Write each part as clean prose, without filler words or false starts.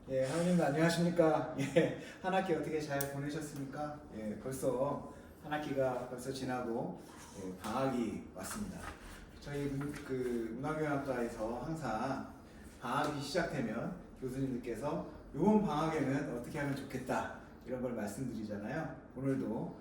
예, 하느님 안녕하십니까? 예, 한 학기 어떻게 잘 보내셨습니까? 예, 벌써 한 학기가 벌써 지나고 예, 방학이 왔습니다. 저희 문화교양학과에서 항상 방학이 시작되면 교수님들께서 이번 방학에는 어떻게 하면 좋겠다 이런 걸 말씀드리잖아요. 오늘도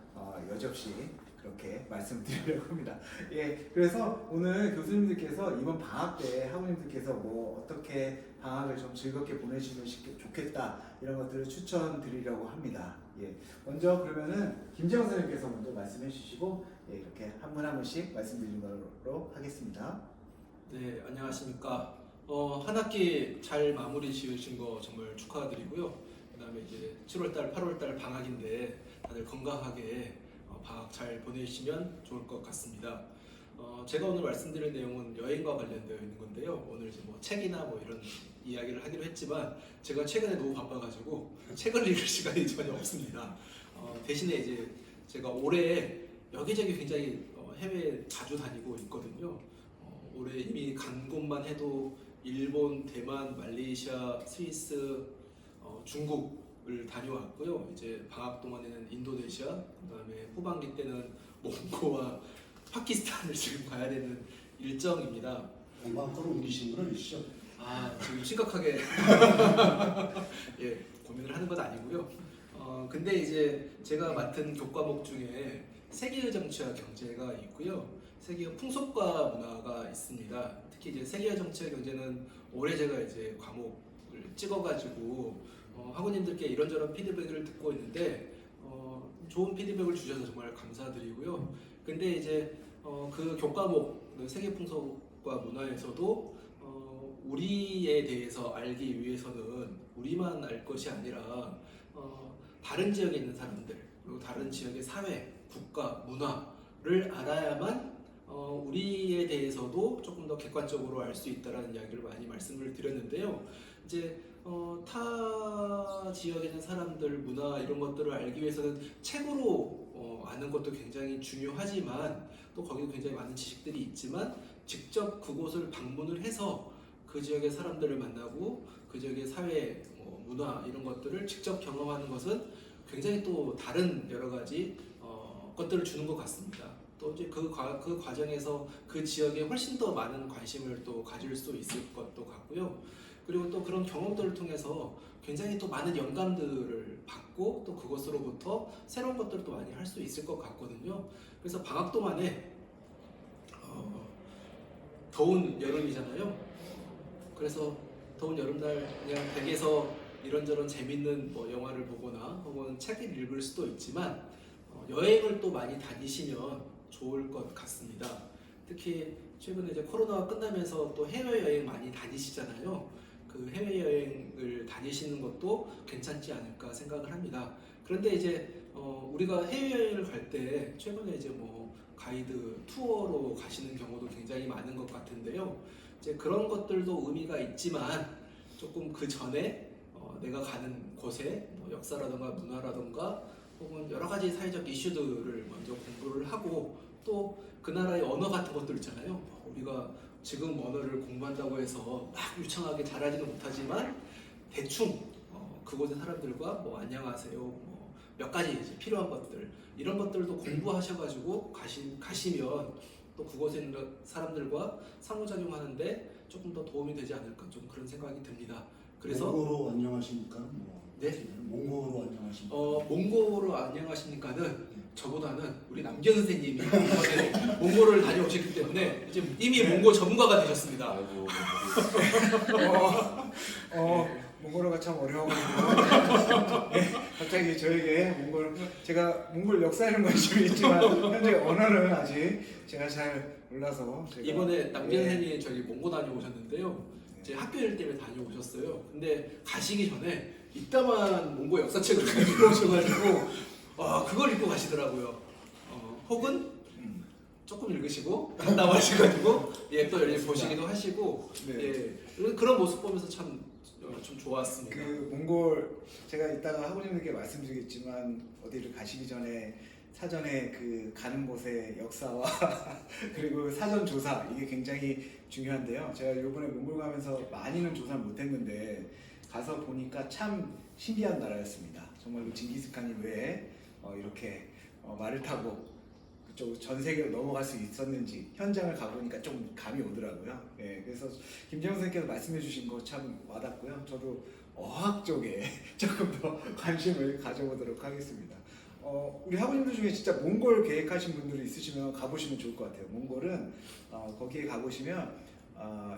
여지없이 그렇게 말씀드리려고 합니다. 예, 그래서 오늘 교수님들께서 이번 방학 때 학우님들께서 뭐 어떻게 방학을 좀 즐겁게 보내시면 좋겠다 이런 것들을 추천드리려고 합니다. 예, 먼저 그러면은 김재영 선생님께서 먼저 말씀해 주시고 예, 이렇게 한 분 한 분씩 말씀드리는 걸로 하겠습니다. 네, 안녕하십니까. 한 학기 잘 마무리 지으신 거 정말 축하드리고요. 그다음에 이제 7월달, 8월달 방학인데 다들 건강하게 방학 잘 보내시면 좋을 것 같습니다. 제가 오늘 말씀드릴 내용은 여행과 관련되어 있는 건데요. 오늘 이제 뭐 책이나 뭐 이런 이야기를 하기로 했지만 제가 최근에 너무 바빠가지고 책을 읽을 시간이 전혀 없습니다. 대신에 이제 제가 올해 여기저기 굉장히 해외 자주 다니고 있거든요. 올해 이미 간 곳만 해도 일본, 대만, 말레이시아, 스위스, 중국을 다녀왔고요. 이제 방학 동안에는 인도네시아, 그다음에 후반기 때는 몽고와 파키스탄을 지금 가야 되는 일정입니다. 공방으로 옮기신 건 아니시죠? 지금 심각하게 예, 고민을 하는 건 아니고요. 근데 이제 제가 맡은 교과목 중에 세계의 정치와 경제가 있고요. 세계의 풍속과 문화가 있습니다. 특히 이제 세계의 정치와 경제는 올해 제가 이제 과목을 찍어가지고 학우님들께 이런저런 피드백을 듣고 있는데 좋은 피드백을 주셔서 정말 감사드리고요. 근데 이제 그 교과목 세계 풍속과 문화에서도 우리에 대해서 알기 위해서는 우리만 알 것이 아니라 다른 지역에 있는 사람들 그리고 다른 지역의 사회, 국가, 문화를 알아야만 우리에 대해서도 조금 더 객관적으로 알 수 있다라는 이야기를 많이 말씀을 드렸는데요. 이제 타 지역에 있는 사람들, 문화 이런 것들을 알기 위해서는 책으로 아는 것도 굉장히 중요하지만 또 거기도 굉장히 많은 지식들이 있지만 직접 그곳을 방문을 해서 그 지역의 사람들을 만나고 그 지역의 사회, 문화 이런 것들을 직접 경험하는 것은 굉장히 또 다른 여러 가지 것들을 주는 것 같습니다. 또 이제 그 과정에서 그 지역에 훨씬 더 많은 관심을 또 가질 수 있을 것도 같고요. 그리고 또 그런 경험들을 통해서 굉장히 또 많은 영감들을 받고 또 그것으로부터 새로운 것들을 또 많이 할 수 있을 것 같거든요. 그래서 방학 동안에 더운 여름이잖아요. 그래서 더운 여름날 그냥 댁에서 이런저런 재밌는 뭐 영화를 보거나 혹은 책을 읽을 수도 있지만 여행을 또 많이 다니시면 좋을 것 같습니다. 특히 최근에 이제 코로나가 끝나면서 또 해외여행 많이 다니시잖아요. 그 해외여행을 다니시는 것도 괜찮지 않을까 생각을 합니다. 그런데 이제 우리가 해외여행을 갈 때 최근에 이제 뭐 가이드 투어로 가시는 경우도 굉장히 많은 것 같은데요. 이제 그런 것들도 의미가 있지만 조금 그 전에 내가 가는 곳의 뭐 역사라든가 문화라든가 혹은 여러 가지 사회적 이슈들을 먼저 공부를 하고 또 그 나라의 언어 같은 것들 있잖아요. 우리가 지금 언어를 공부한다고 해서 막 유창하게 잘하지는 못하지만 대충 그곳의 사람들과 뭐 안녕하세요, 뭐 몇 가지 이제 필요한 것들 이런 것들도 공부하셔가지고 가시면 또 그곳에 있는 사람들과 상호작용하는데 조금 더 도움이 되지 않을까 좀 그런 생각이 듭니다. 그래서 몽고로 안녕하십니까? 네? 몽고로 안녕하십니까? 몽고로 안녕하십니까는 저보다는 우리 남기현 선생님이 이번에 몽고를 다녀오셨기 때문에 이제 이미 몽고 전문가가 되셨습니다. 아이고. 몽골어가 참 어려워가지고 예, 갑자기 저에게 제가 몽골 역사에는 관심이 있지만 현재 언어는 아직 제가 잘 몰라서 이번에 남기현 예. 선생님이 저기 몽고 다녀오셨는데요. 이제 학교 일 때문에 다녀오셨어요. 근데 가시기 전에 이따만 몽고 역사책을 가지고 오셔가지고 그걸 읽고 가시더라고요. 혹은 조금 읽으시고 갔다 와셔가지고 또 열심히 보시기도 하시고 네. 그런 모습 보면서 좀 좋았습니다. 그 몽골 제가 이따가 학우님들께 말씀드리겠지만 어디를 가시기 전에 사전에 그 가는 곳의 역사와 그리고 사전 조사 이게 굉장히 중요한데요. 제가 이번에 몽골 가면서 많이는 조사를 못했는데 가서 보니까 참 신기한 나라였습니다. 정말로 징기스칸이 왜 이렇게 말을 타고 그쪽 전 세계로 넘어갈 수 있었는지 현장을 가보니까 좀 감이 오더라고요. 예, 그래서 김재형 선생님께서 말씀해주신 거 참 와닿고요. 저도 어학 쪽에 조금 더 관심을 가져보도록 하겠습니다. 우리 학우님들 중에 진짜 몽골 계획하신 분들이 있으시면 가보시면 좋을 것 같아요. 몽골은 거기에 가보시면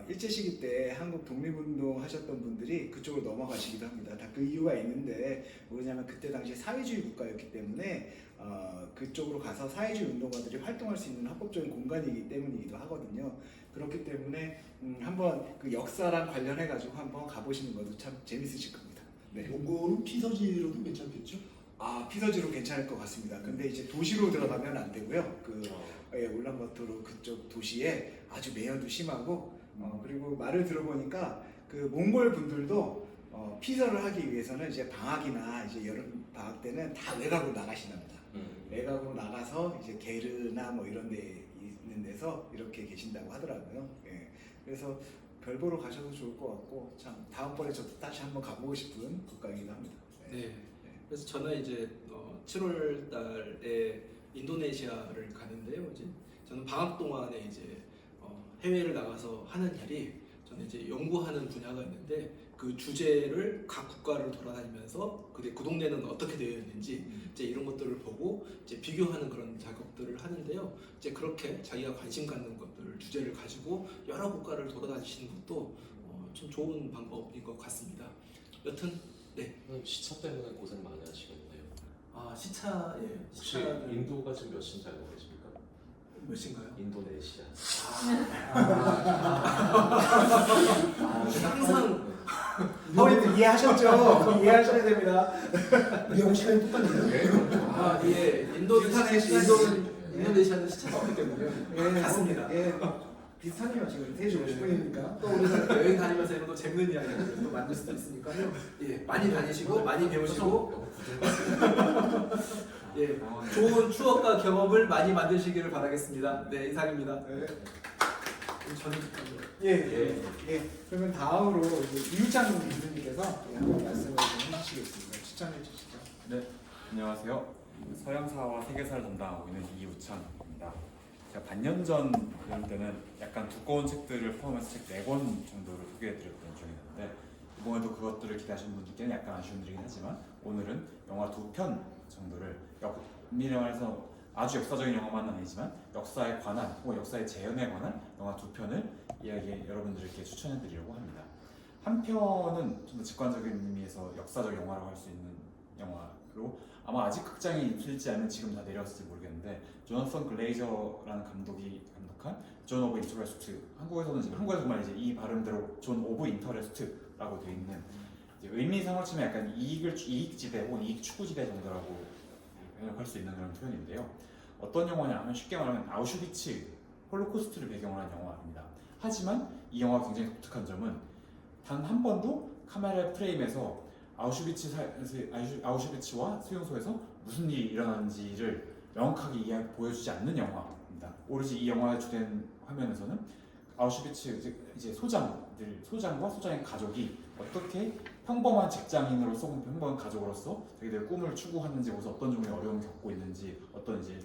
일제 시기 때 한국 독립운동 하셨던 분들이 그쪽으로 넘어가시기도 합니다. 다 그 이유가 있는데 뭐냐면 그때 당시 사회주의 국가였기 때문에 그쪽으로 가서 사회주의 운동가들이 활동할 수 있는 합법적인 공간이기 때문이기도 하거든요. 그렇기 때문에 한번 그 역사랑 관련해 가지고 한번 가보시는 것도 참 재밌으실 겁니다. 네. 몽골은 피서지로도 괜찮겠죠? 피서지로 괜찮을 것 같습니다. 근데 이제 도시로 들어가면 안 되고요. 울란바토르 그쪽 도시에 아주 매연도 심하고 그리고 말을 들어보니까 그 몽골 분들도 피서를 하기 위해서는 이제 방학이나 이제 여름 방학 때는 다 외곽으로 나가신답니다. 외곽으로 나가서 이제 게르나 뭐 이런 데 있는 데서 이렇게 계신다고 하더라고요. 예. 그래서 별 보러 가셔도 좋을 것 같고 참 다음번에 저도 다시 한번 가보고 싶은 국가이기도 합니다. 네. 그래서 저는 이제 7월 달에 인도네시아를 가는데요. 이제 저는 방학 동안에 이제 해외를 나가서 하는 일이 저는 이제 연구하는 분야가 있는데 그 주제를 각 국가를 돌아다니면서 그 동네는 어떻게 되어 있는지 이제 이런 것들을 보고 이제 비교하는 그런 작업들을 하는데요. 이제 그렇게 자기가 관심 갖는 것들 주제를 가지고 여러 국가를 돌아다니시는 것도 좀 좋은 방법인 것 같습니다. 여튼 네. 시차 때문에 고생 많이 하시겠네요. 시차 예. 혹시 시차는 인도가 지금 몇 시인지 알고 계십니까? 몇 시인가요? 인도네시아. 항상 학우님들 이해하셨죠? 이해하셔야 됩니다. 우리하고 시간이 똑같네요. 예. 인도네시아는 시차가 없기 때문에 같습니다. 예. 비슷하네요. 지금 3시 50분이니까. 또 우리가 여행 다니면서 이런 거 재밌는 이야기를 또 만들 수도 있으니까요. 예, 많이 다니시고 많이 배우시고 예, 좋은 추억과 경험을 많이 만드시기를 바라겠습니다. 네, 이상입니다. 네. 저는 예. 그러면 다음으로 이제 이유찬 교수님께서 한번 말씀을 좀 해주시겠습니다. 추천해 주시죠. 네, 안녕하세요. 서양사와 세계사를 담당하고 있는 이우찬입니다. 제가 반년 전 그럴 때는 약간 두꺼운 책들을 포함해서 책 4권 정도를 소개해드렸던 적이 있는데 이번에도 그것들을 기대하시는 분들께는 약간 아쉬운 일이긴 하지만 오늘은 영화 2편 정도를 엄밀히 말해서 아주 역사적인 영화만은 아니지만 역사에 관한 혹은 역사의 재현에 관한 영화 2편을 여러분들께 추천해드리려고 합니다. 한 편은 좀 더 직관적인 의미에서 역사적 영화라고 할 수 있는 영화로 아마 아직 극장에 입힐지 아니면 지금 다 내려왔을지 모르겠는데 조나선 글레이저라는 감독이 감독한 존 오브 인터레스트, 한국에서 정말 이제 이 발음대로 존 오브 인터레스트라고 되어 있는 이제 의미상으로 치면 약간 이익지대 혹은 이익 추구지대 정도라고 해석할 수 있는 그런 표현인데요. 어떤 영화냐 하면 쉽게 말하면 아우슈비츠 홀로코스트를 배경으로 한 영화입니다. 하지만 이 영화가 굉장히 독특한 점은 단 한 번도 카메라 프레임에서 아우슈비츠와 수용소에서 무슨 일이 일어나는지를 명확하게 보여주지 않는 영화입니다. 오로지 이 영화의 주된 화면에서는 아우슈비츠 이제 소장과 소장의 가족이 어떻게 평범한 직장인으로서 평범한 가족으로서 자기들의 꿈을 추구하는지 거기서 어떤 종류의 어려움을 겪고 있는지 어떤 이제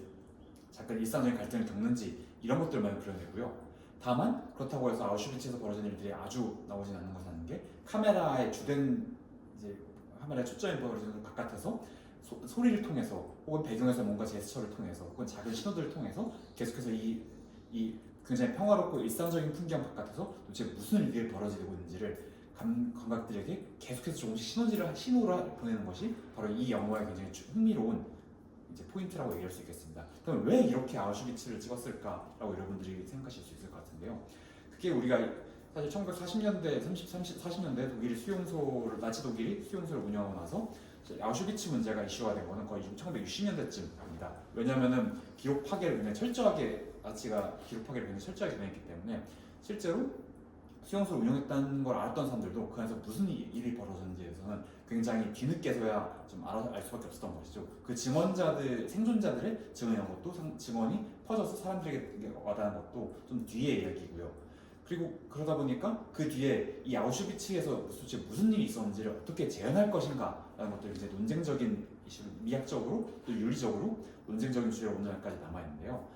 잠깐 일상적인 갈등을 겪는지 이런 것들만 그려내고요. 다만 그렇다고 해서 아우슈비츠에서 벌어진 일들이 아주 나오진 않는 것은 아닌 게 카메라의 주된 이제 카메라의 초점이 벌어지는 바깥에서 소리를 통해서 혹은 배경에서 뭔가 제스처를 통해서 혹은 작은 신호들을 통해서 계속해서 이 굉장히 평화롭고 일상적인 풍경 바깥에서 도대체 무슨 일이 벌어지고 있는지를 감각들에게 계속해서 조금씩 신호를 보내는 것이 바로 이 영화의 굉장히 흥미로운 이제 포인트라고 얘기할 수 있겠습니다. 그럼 왜 이렇게 아우슈비츠를 찍었을까라고 여러분들이 생각하실 수 있을 것 같은데요. 그게 우리가 사실 1940년대, 40년대 독일이 나치 독일이 수용소를 운영하고 나서 아우슈비츠 문제가 이슈가 된 거는 거의 1960년대쯤입니다. 왜냐하면은 기록 파괴를 굉장히 철저하게 나치가 기록 파괴를 굉장히 철저하게 진행했기 때문에 실제로 수용소를 운영했다는 걸 알았던 사람들도 그 안에서 무슨 일이 벌어졌는지에 대해서는 굉장히 뒤늦게서야 좀 알 수밖에 없었던 것이죠. 그 생존자들의 증언이란 것도 증언이 퍼져서 사람들에게 와닿는 것도 좀 뒤의 이야기고요. 그리고 그러다 보니까 그 뒤에 이 아우슈비츠에서 도대체 무슨 일이 있었는지를 어떻게 재현할 것인가라는 것들이 이제 논쟁적인 이슈, 미학적으로 또 윤리적으로 논쟁적인 주제로 오늘날까지 남아 있는데요.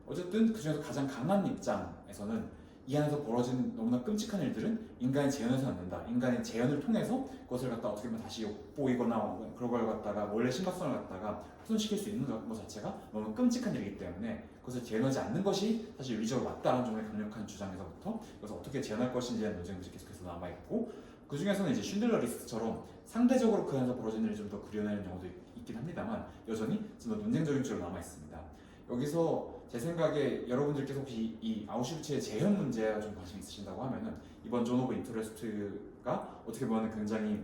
어쨌든 그 중에서 가장 강한 입장에서는 이 안에서 벌어진 너무나 끔찍한 일들은 인간이 재현해서는 안 된다. 인간의 재현을 통해서 그것을 갖다 어떻게 보면 다시 엿보이거나 그런 걸 갖다가 원래 심각성을 갖다가 훼손시킬 수 있는 것 자체가 너무 끔찍한 일이기 때문에 그것을 재현하지 않는 것이 사실 윤리적으로 맞다는 종의 강력한 주장에서부터 그래서 어떻게 재현할 것인지에 대한 논쟁들이 계속해서 남아있고 그 중에서는 이제 쉰들러 리스트처럼 상대적으로 그 안에서 벌어진 일을 좀 더 그려내는 경우도 있긴 합니다만 여전히 좀 더 논쟁적인 주로 남아있습니다. 여기서 제 생각에 여러분들께서 혹시 이 아우슈비츠의 재현 문제에 좀 관심 있으신다고 하면은 이번 존 오브 인터레스트가 어떻게 보면 굉장히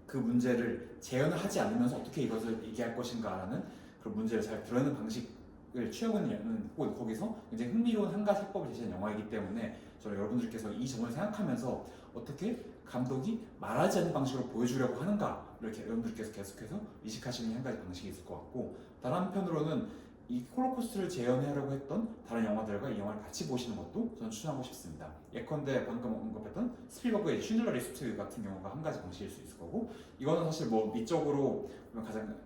그 문제를 재현을 하지 않으면서 어떻게 이것을 얘기할 것인가라는 그런 문제를 잘 드러내는 방식을 취하고는 혹은 거기서 굉장히 흥미로운 한 가지 해법을 제시한 영화이기 때문에 저는 여러분들께서 이 점을 생각하면서 어떻게 감독이 말하지 않는 방식으로 보여주려고 하는가 이렇게 여러분들께서 계속해서 의식하시는 한 가지 방식이 있을 것 같고 다른 한편으로는 이 홀로코스트를 재현하려고 했던 다른 영화들과 이 영화를 같이 보시는 것도 저는 추천하고 싶습니다. 예컨대 방금 언급했던 스필버그의 쉰들러 리스트 같은 경우가 한 가지 방식일 수 있을 거고 이거는 사실 뭐 미적으로 가장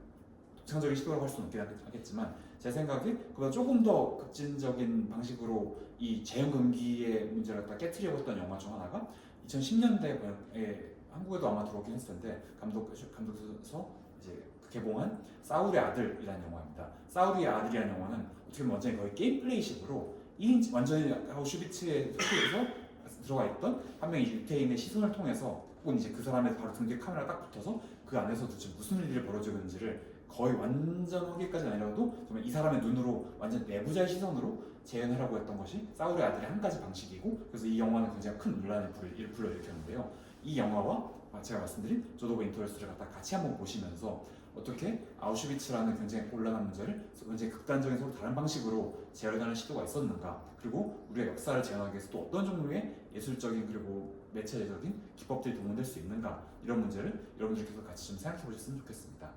독창적인 시도라고 할 수는 없긴 하겠지만 제 생각에 그보다 조금 더 급진적인 방식으로 이 재현 금기의 문제를 갖다 깨트리려고 했던 영화 중 하나가 2010년대에 한국에도 아마 들어오긴 했을 텐데 감독에서 이제 개봉한 사울의 아들이라는 영화입니다. 사울의 아들이라는 영화는 어떻게 보면 완전히 거의 게임 플레이식으로 완전히 아우슈비츠에 속에서 들어가 있던 한 명의 유태인의 시선을 통해서 혹은 이제 그 사람의 바로 등 뒤에 카메라 딱 붙어서 그 안에서도 지금 무슨 일이 벌어지고 있는지를 거의 완전하게까지는 아니라도 정말 이 사람의 눈으로 완전 내부자의 시선으로 재현하려고 했던 것이 사울의 아들의 한 가지 방식이고 그래서 이 영화는 굉장히 큰 논란을 불러일으켰는데요. 이 영화와 제가 말씀드린 존 오브 인터레스트를 갖다 같이 한번 보시면서 어떻게 아우슈비츠라는 굉장히 곤란한 문제를 굉장히 극단적인 서로 다른 방식으로 재현하는 시도가 있었는가 그리고 우리의 역사를 재현하기 위해서 또 어떤 종류의 예술적인 그리고 매체적인 기법들이 동원될 수 있는가 이런 문제를 여러분들께서 같이 좀 생각해 보셨으면 좋겠습니다.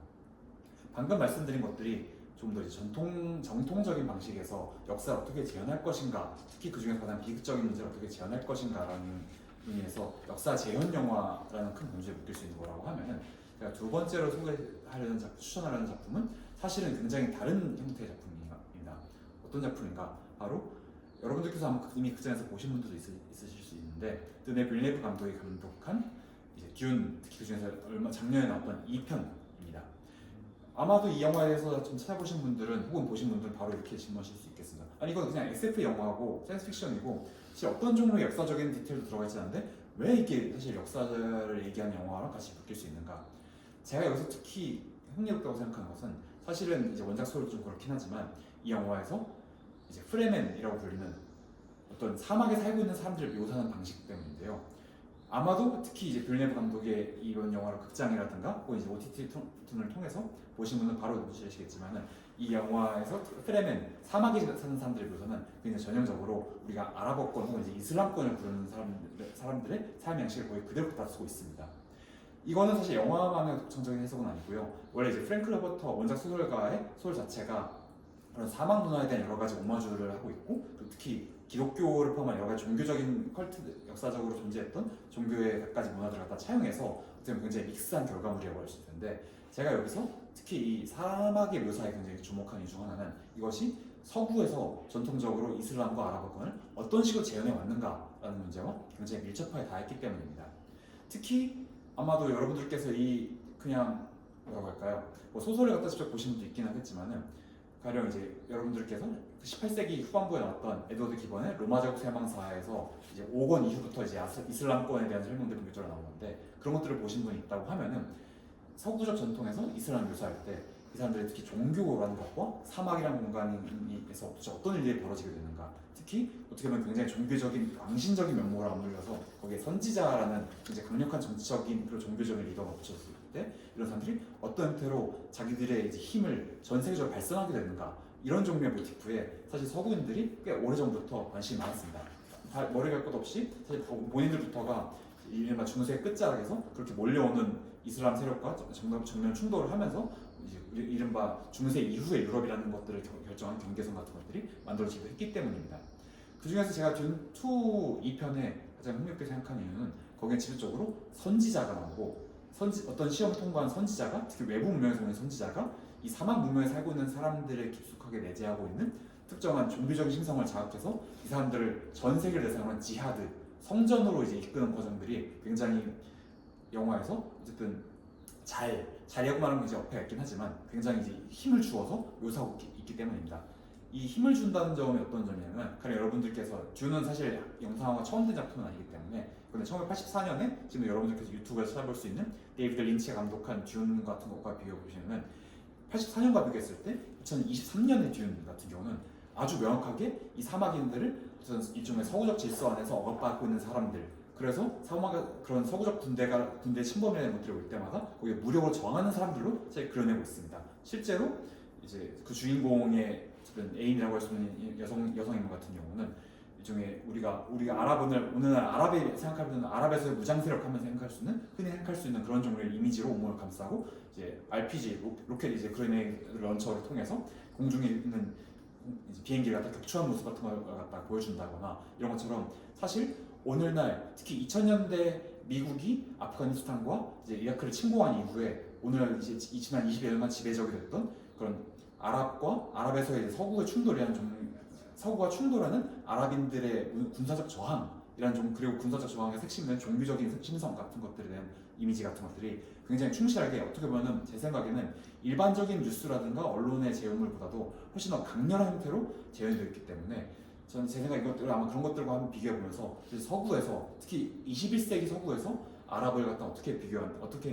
방금 말씀드린 것들이 좀 더 정통적인 방식에서 역사를 어떻게 재현할 것인가 특히 그 중에서 가장 비극적인 문제를 어떻게 재현할 것인가라는 의미에서 역사 재현 영화라는 큰 범주에 묶일 수 있는 거라고 하면은 제가 두 번째로 추천하려는 작품은 사실은 굉장히 다른 형태의 작품입니다. 어떤 작품인가? 바로 여러분들께서 아마 이미 극장에서 보신 분들도 있으실 수 있는데 드네 빌네브 감독이 감독한 이제 듄 특히 그 중에서 작년에 나왔던 2편입니다. 아마도 이 영화에 대해서 좀 찾아보신 분들은 혹은 보신 분들은 바로 이렇게 질문하실 수 있겠습니다. 아니 이건 그냥 SF 영화고 사이언스 픽션이고 사실 어떤 종류의 역사적인 디테일도 들어가 있지 않은데 왜 이게 사실 역사를 얘기하는 영화랑 같이 묶일 수 있는가? 제가 여기서 특히 흥미롭다고 생각하는 것은 사실은 이제 원작 소리도 좀 그렇긴 하지만 이 영화에서 이제 프레멘이라고 불리는 어떤 사막에 살고 있는 사람들을 묘사하는 방식 때문인데요. 아마도 특히 이제 빌네브 감독의 이번 영화를 극장이라든가 혹은 이제 OTT 를 통해서 보신 분은 바로 느끼시겠지만은 이 영화에서 프레멘 사막에 사는 사람들의 묘사는 굉장히 전형적으로 우리가 아랍어권 혹은 이제 이슬람권을 부르는 사람들의 삶 양식을 거의 그대로 갖다 쓰고 있습니다. 이거는 사실 영화만의 독창적인 해석은 아니고요. 원래 이제 프랭크 러버터 원작 소설가의 소설 자체가 그런 사막 문화에 대한 여러 가지 오마주를 하고 있고 그리고 특히 기독교를 포함한 여러 가지 종교적인 컬트 역사적으로 존재했던 종교의 갖가지 문화들을 갖다 차용해서 어떻게 굉장히 믹스한 결과물이라고 할 수 있는데 제가 여기서 특히 이 사막의 묘사에 굉장히 주목한 이유 중 하나는 이것이 서구에서 전통적으로 이슬람과 아랍어권을 어떤 식으로 재현해 왔는가라는 문제와 굉장히 밀접하게 닿았기 때문입니다. 특히 아마도 여러분들께서 이 그냥 뭐라고 할까요? 뭐 소설을 갖다 직접 보신 분도 있긴 하겠지만은 가령 이제 여러분들께서 18세기 후반부에 나왔던 에드워드 기번의 로마 제국 세망사에서 이제 5권 이후부터 이제 이슬람권에 대한 설명들이 본격적으로 나오는데 그런 것들을 보신 분이 있다고 하면은 서구적 전통에서 이슬람 묘사할 때 이 사람들이 특히 종교라는 것과 사막이라는 공간에서 어떤 일들이 벌어지게 되는가 특히 어떻게 보면 굉장히 종교적인 왕신적인 면모를 아물려서 거기에 선지자라는 이제 강력한 정치적인 그리고 종교적인 리더가 붙였을 때 이런 사람들이 어떤 형태로 자기들의 이제 힘을 전 세계적으로 발산하게 되는가 이런 종류의 모티프에 사실 서구인들이 꽤 오래전부터 관심이 많았습니다. 머리 갈 것 없이 사실 본인들부터가 이른바 중세의 끝자락에서 그렇게 몰려오는 이슬람 세력과 정면 충돌을 하면서 이제 이른바 중세 이후의 유럽이라는 것들을 결정한 경계선 같은 것들이 만들어지기도 했기 때문입니다. 그 중에서 제가 듄2 2편에 가장 흥미롭게 생각한 이유는 거기에 지속적으로 선지자가 나오고 어떤 시험을 통과한 선지자가 특히 외부 문명에서 오는 선지자가 이 사막 문명에 살고 있는 사람들을 깊숙하게 내재하고 있는 특정한 종교적인 심성을 자극해서 이 사람들을 전 세계를 대상으로 한 지하드 성전으로 이제 이끄는 과정들이 굉장히 영화에서 어쨌든 잘이라고만 하면 이제 어폐가 있긴 하지만 굉장히 이제 힘을 주어서 묘사하고 있기 때문입니다. 이 힘을 준다는 점이 어떤 점이냐면 가령 여러분들께서 듄은 사실 영상화가 처음 된 작품은 아니기 때문에 근데 1984년에 지금 여러분들께서 유튜브에서 찾아볼 수 있는 데이비드 린치가 감독한 듄 같은 것과 비교해 보시면 84년과 비교했을 때 2023년의 듄 같은 경우는 아주 명확하게 이 사막인들을 일종의 서구적 질서 안에서 억압받고 있는 사람들 그래서 그런 서구적 군대 침범이라는 것들이 올 때마다 거기에 무력으로 저항하는 사람들로 제 그려내고 있습니다. 실제로 이제 그 주인공의 애인이라고 할 수 있는 여성인물 같은 경우는 일종의 우리가 오늘날 아랍에 생각하면 아랍에서의 무장 세력하면 생각할 수 있는 흔히 생각할 수 있는 그런 종류의 이미지로 온몸을 감싸고 이제 RPG 로켓 이제 그레네이드 런처를 통해서 공중에 있는 비행기를 갖다 격추한 모습 같은 걸 갖다 보여준다거나 이런 것처럼 사실 오늘날 특히 2000년대 미국이 아프가니스탄과 이제 이라크를 침공한 이후에 오늘날 이제 지난 20여 년만 지배적이 됐던 그런 아랍에서의 서구의 서구가 충돌하는 아랍인들의 군사적 저항이라는 그리고 군사적 저항의 핵심은 종교적인 심성 같은 것들에 대한 이미지 같은 것들이 굉장히 충실하게 어떻게 보면은 제 생각에는 일반적인 뉴스라든가 언론의 제휴물보다도 훨씬 더 강렬한 형태로 재현되어 있기 때문에 저는 제 생각에 이것들을 아마 그런 것들과 한번 비교해 보면서 서구에서 특히 21세기 서구에서 아랍을 갖다 어떻게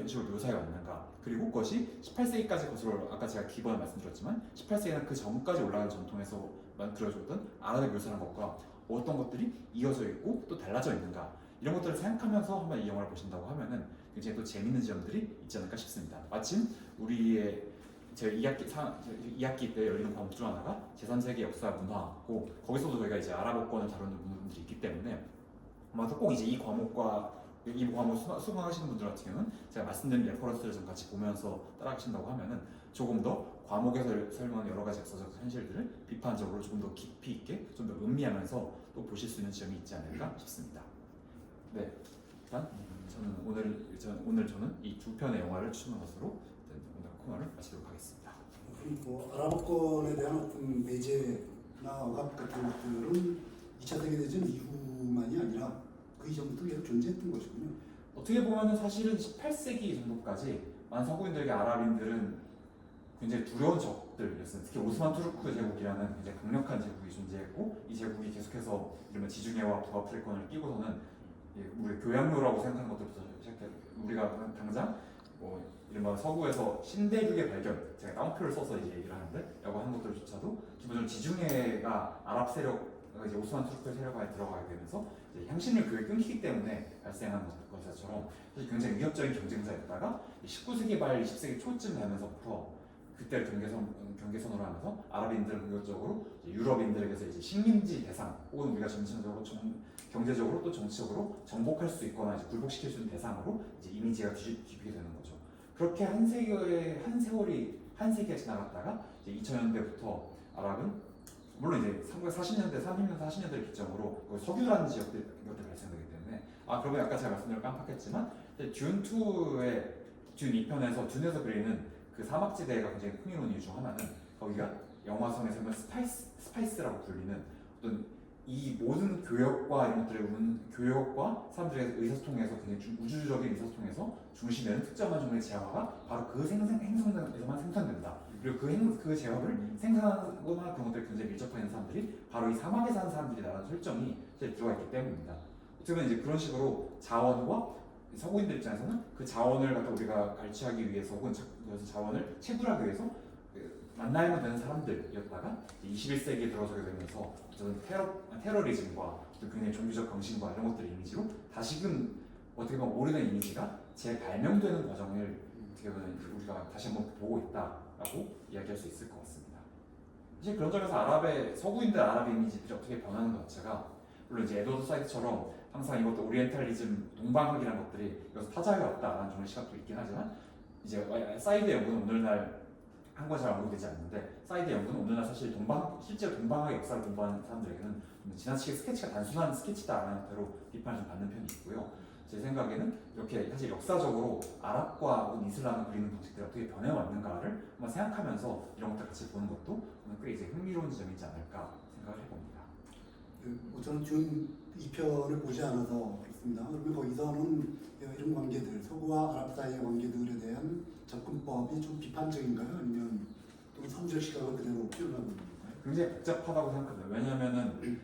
식으로 묘사해 왔는가 그리고 그것이 18세기까지 거슬러 아까 제가 기본에 말씀드렸지만 18세기나 그 전까지 올라간 전통에서만 그려줬던 아랍의 묘사한 것과 어떤 것들이 이어져 있고 또 달라져 있는가 이런 것들을 생각하면서 한번 이 영화를 보신다고 하면은 굉장히 또 재밌는 지점들이 있지 않을까 싶습니다. 마침 우리의 제 2학기 때 열리는 과목 중 하나가 제3세기 역사 문화고 거기서도 저희가 이제 아랍어권을 다루는 부분들이 있기 때문에 아마도 꼭 이제 이 과목 수강하시는 분들 같은 경우는 제가 말씀드린 레퍼런스를 좀 같이 보면서 따라가신다고 하면은 조금 더 과목에서 설명한 여러 가지 역사적 현실들을 비판적으로 조금 더 깊이 있게 좀 더 음미하면서 또 보실 수 있는 지점이 있지 않을까 싶습니다. 네, 일단 저는 이 두 편의 영화를 추천한 것으로 오늘 코너를 마치도록 하겠습니다. 아랍어권에 대한 어떤 배제나 억압 같은 것들은 2차 세계대전 이후만이 아니라 그 이전부터 계속 존재했던 것이군요. 어떻게 보면은 사실은 18세기 정도까지 서구인들에게 아랍인들은 굉장히 두려운 적들이었어요. 특히 오스만 투르크 제국이라는 굉장히 강력한 제국이 존재했고 이 제국이 계속해서 이른바 지중해와 북아프리카권을 끼고서는 우리 교양로라고 생각하는 것들부터 시작해 우리가 당장 이른바 서구에서 신대륙의 발견 제가 따옴표를 써서 이제 얘기를 하는데 라고 하는 것들조차도 기본적으로 지중해가 아랍 세력 이제 오스만 투르크 세력 안에 들어가게 되면서 이제 향신료 교역이 끊기기 때문에 발생한 것처럼 굉장히 위협적인 경쟁자였다가 19세기 말 20세기 초쯤 되면서부터 그때를 경계선으로 하면서 아랍인들은 본격적으로 유럽인들에게서 이제 식민지 대상 혹은 우리가 전체적으로 경제적으로 또 정치적으로 정복할 수 있거나 이제 굴복시킬 수 있는 대상으로 이제 이미지가 뒤집히게 되는 거죠. 그렇게 한 세기가 지나갔다가 이제 2000년대부터 아랍은 물론 이제 1940년대, 40년대를 기점으로 석유라는 지역들이 발생되기 때문에 그러면 아까 제가 말씀드린 깜빡했지만 듄2의 듄 2편에서 듄에서 그리는 그 사막지대가 굉장히 흥미로운 이유 중 하나는 거기가 영화선에서 보면 스파이스라고 불리는 어떤 이 모든 교역과 이런 것들의 교역과 사람들의 의사소통에서 굉장히 우주적인 의사소통에서 중심되는 특정한 종류의 재화가 바로 그 행성에서만 생산된다. 그리고 그 재화를 생산하거나 그런 것들이 굉장히 밀접해 있는 사람들이 바로 이 사막에 사는 사람들이라는 설정이 들어가 있기 때문입니다. 어떻게 보면 이제 그런 식으로 자원과 서구인들 입장에서는 그 자원을 갖다 우리가 갈취하기 위해서 혹은 그래서 자원을 채굴하기 위해서 만나야만 되는 사람들이었다가 21세기에 들어서게 되면서 저는 테러리즘과 굉장히 종교적 경신과 이런 것들의 이미지로 다시금 어떻게 보면 오래된 이미지가 재발명되는 과정을 어떻게 보면 우리가 다시 한번 보고 있다라고 이야기할 수 있을 것 같습니다. 사실 그런 점에서 서구인들 아랍 이미지들이 어떻게 변하는 것 자체가 물론 이제 에드워드 사이드처럼 항상 이것도 오리엔탈리즘, 동방학이라는 것들이 여기서 타자해 왔다라는 종류의 시각도 있긴 하지만 이제 사이드 연구는 오늘날 한 건 잘 언급되지 않는데 사이드 연구는 오늘날 사실 실제로 동방학의 역사를 공부하는 사람들에게는 지나치게 스케치가 단순한 스케치다라는 형태로 비판을 좀 받는 편이 있고요. 제 생각에는 이렇게 사실 역사적으로 아랍과 혹은 이슬람을 그리는 방식들이 어떻게 변해왔는가를 한번 생각하면서 이런 것들 같이 보는 것도 꽤 이제 흥미로운 지점이지 않을까 생각을 해봅니다. 저는 준 2편을 보지 않아서 그렇습니다. 그러면 거기서는 이런 관계들, 서구와 아랍 사이의 관계들에 대한 접근법이 좀 비판적인가요? 아니면 또 서구적 시각을 그대로 표현하고 있는 건가요? 굉장히 복잡하다고 생각합니다. 왜냐하면은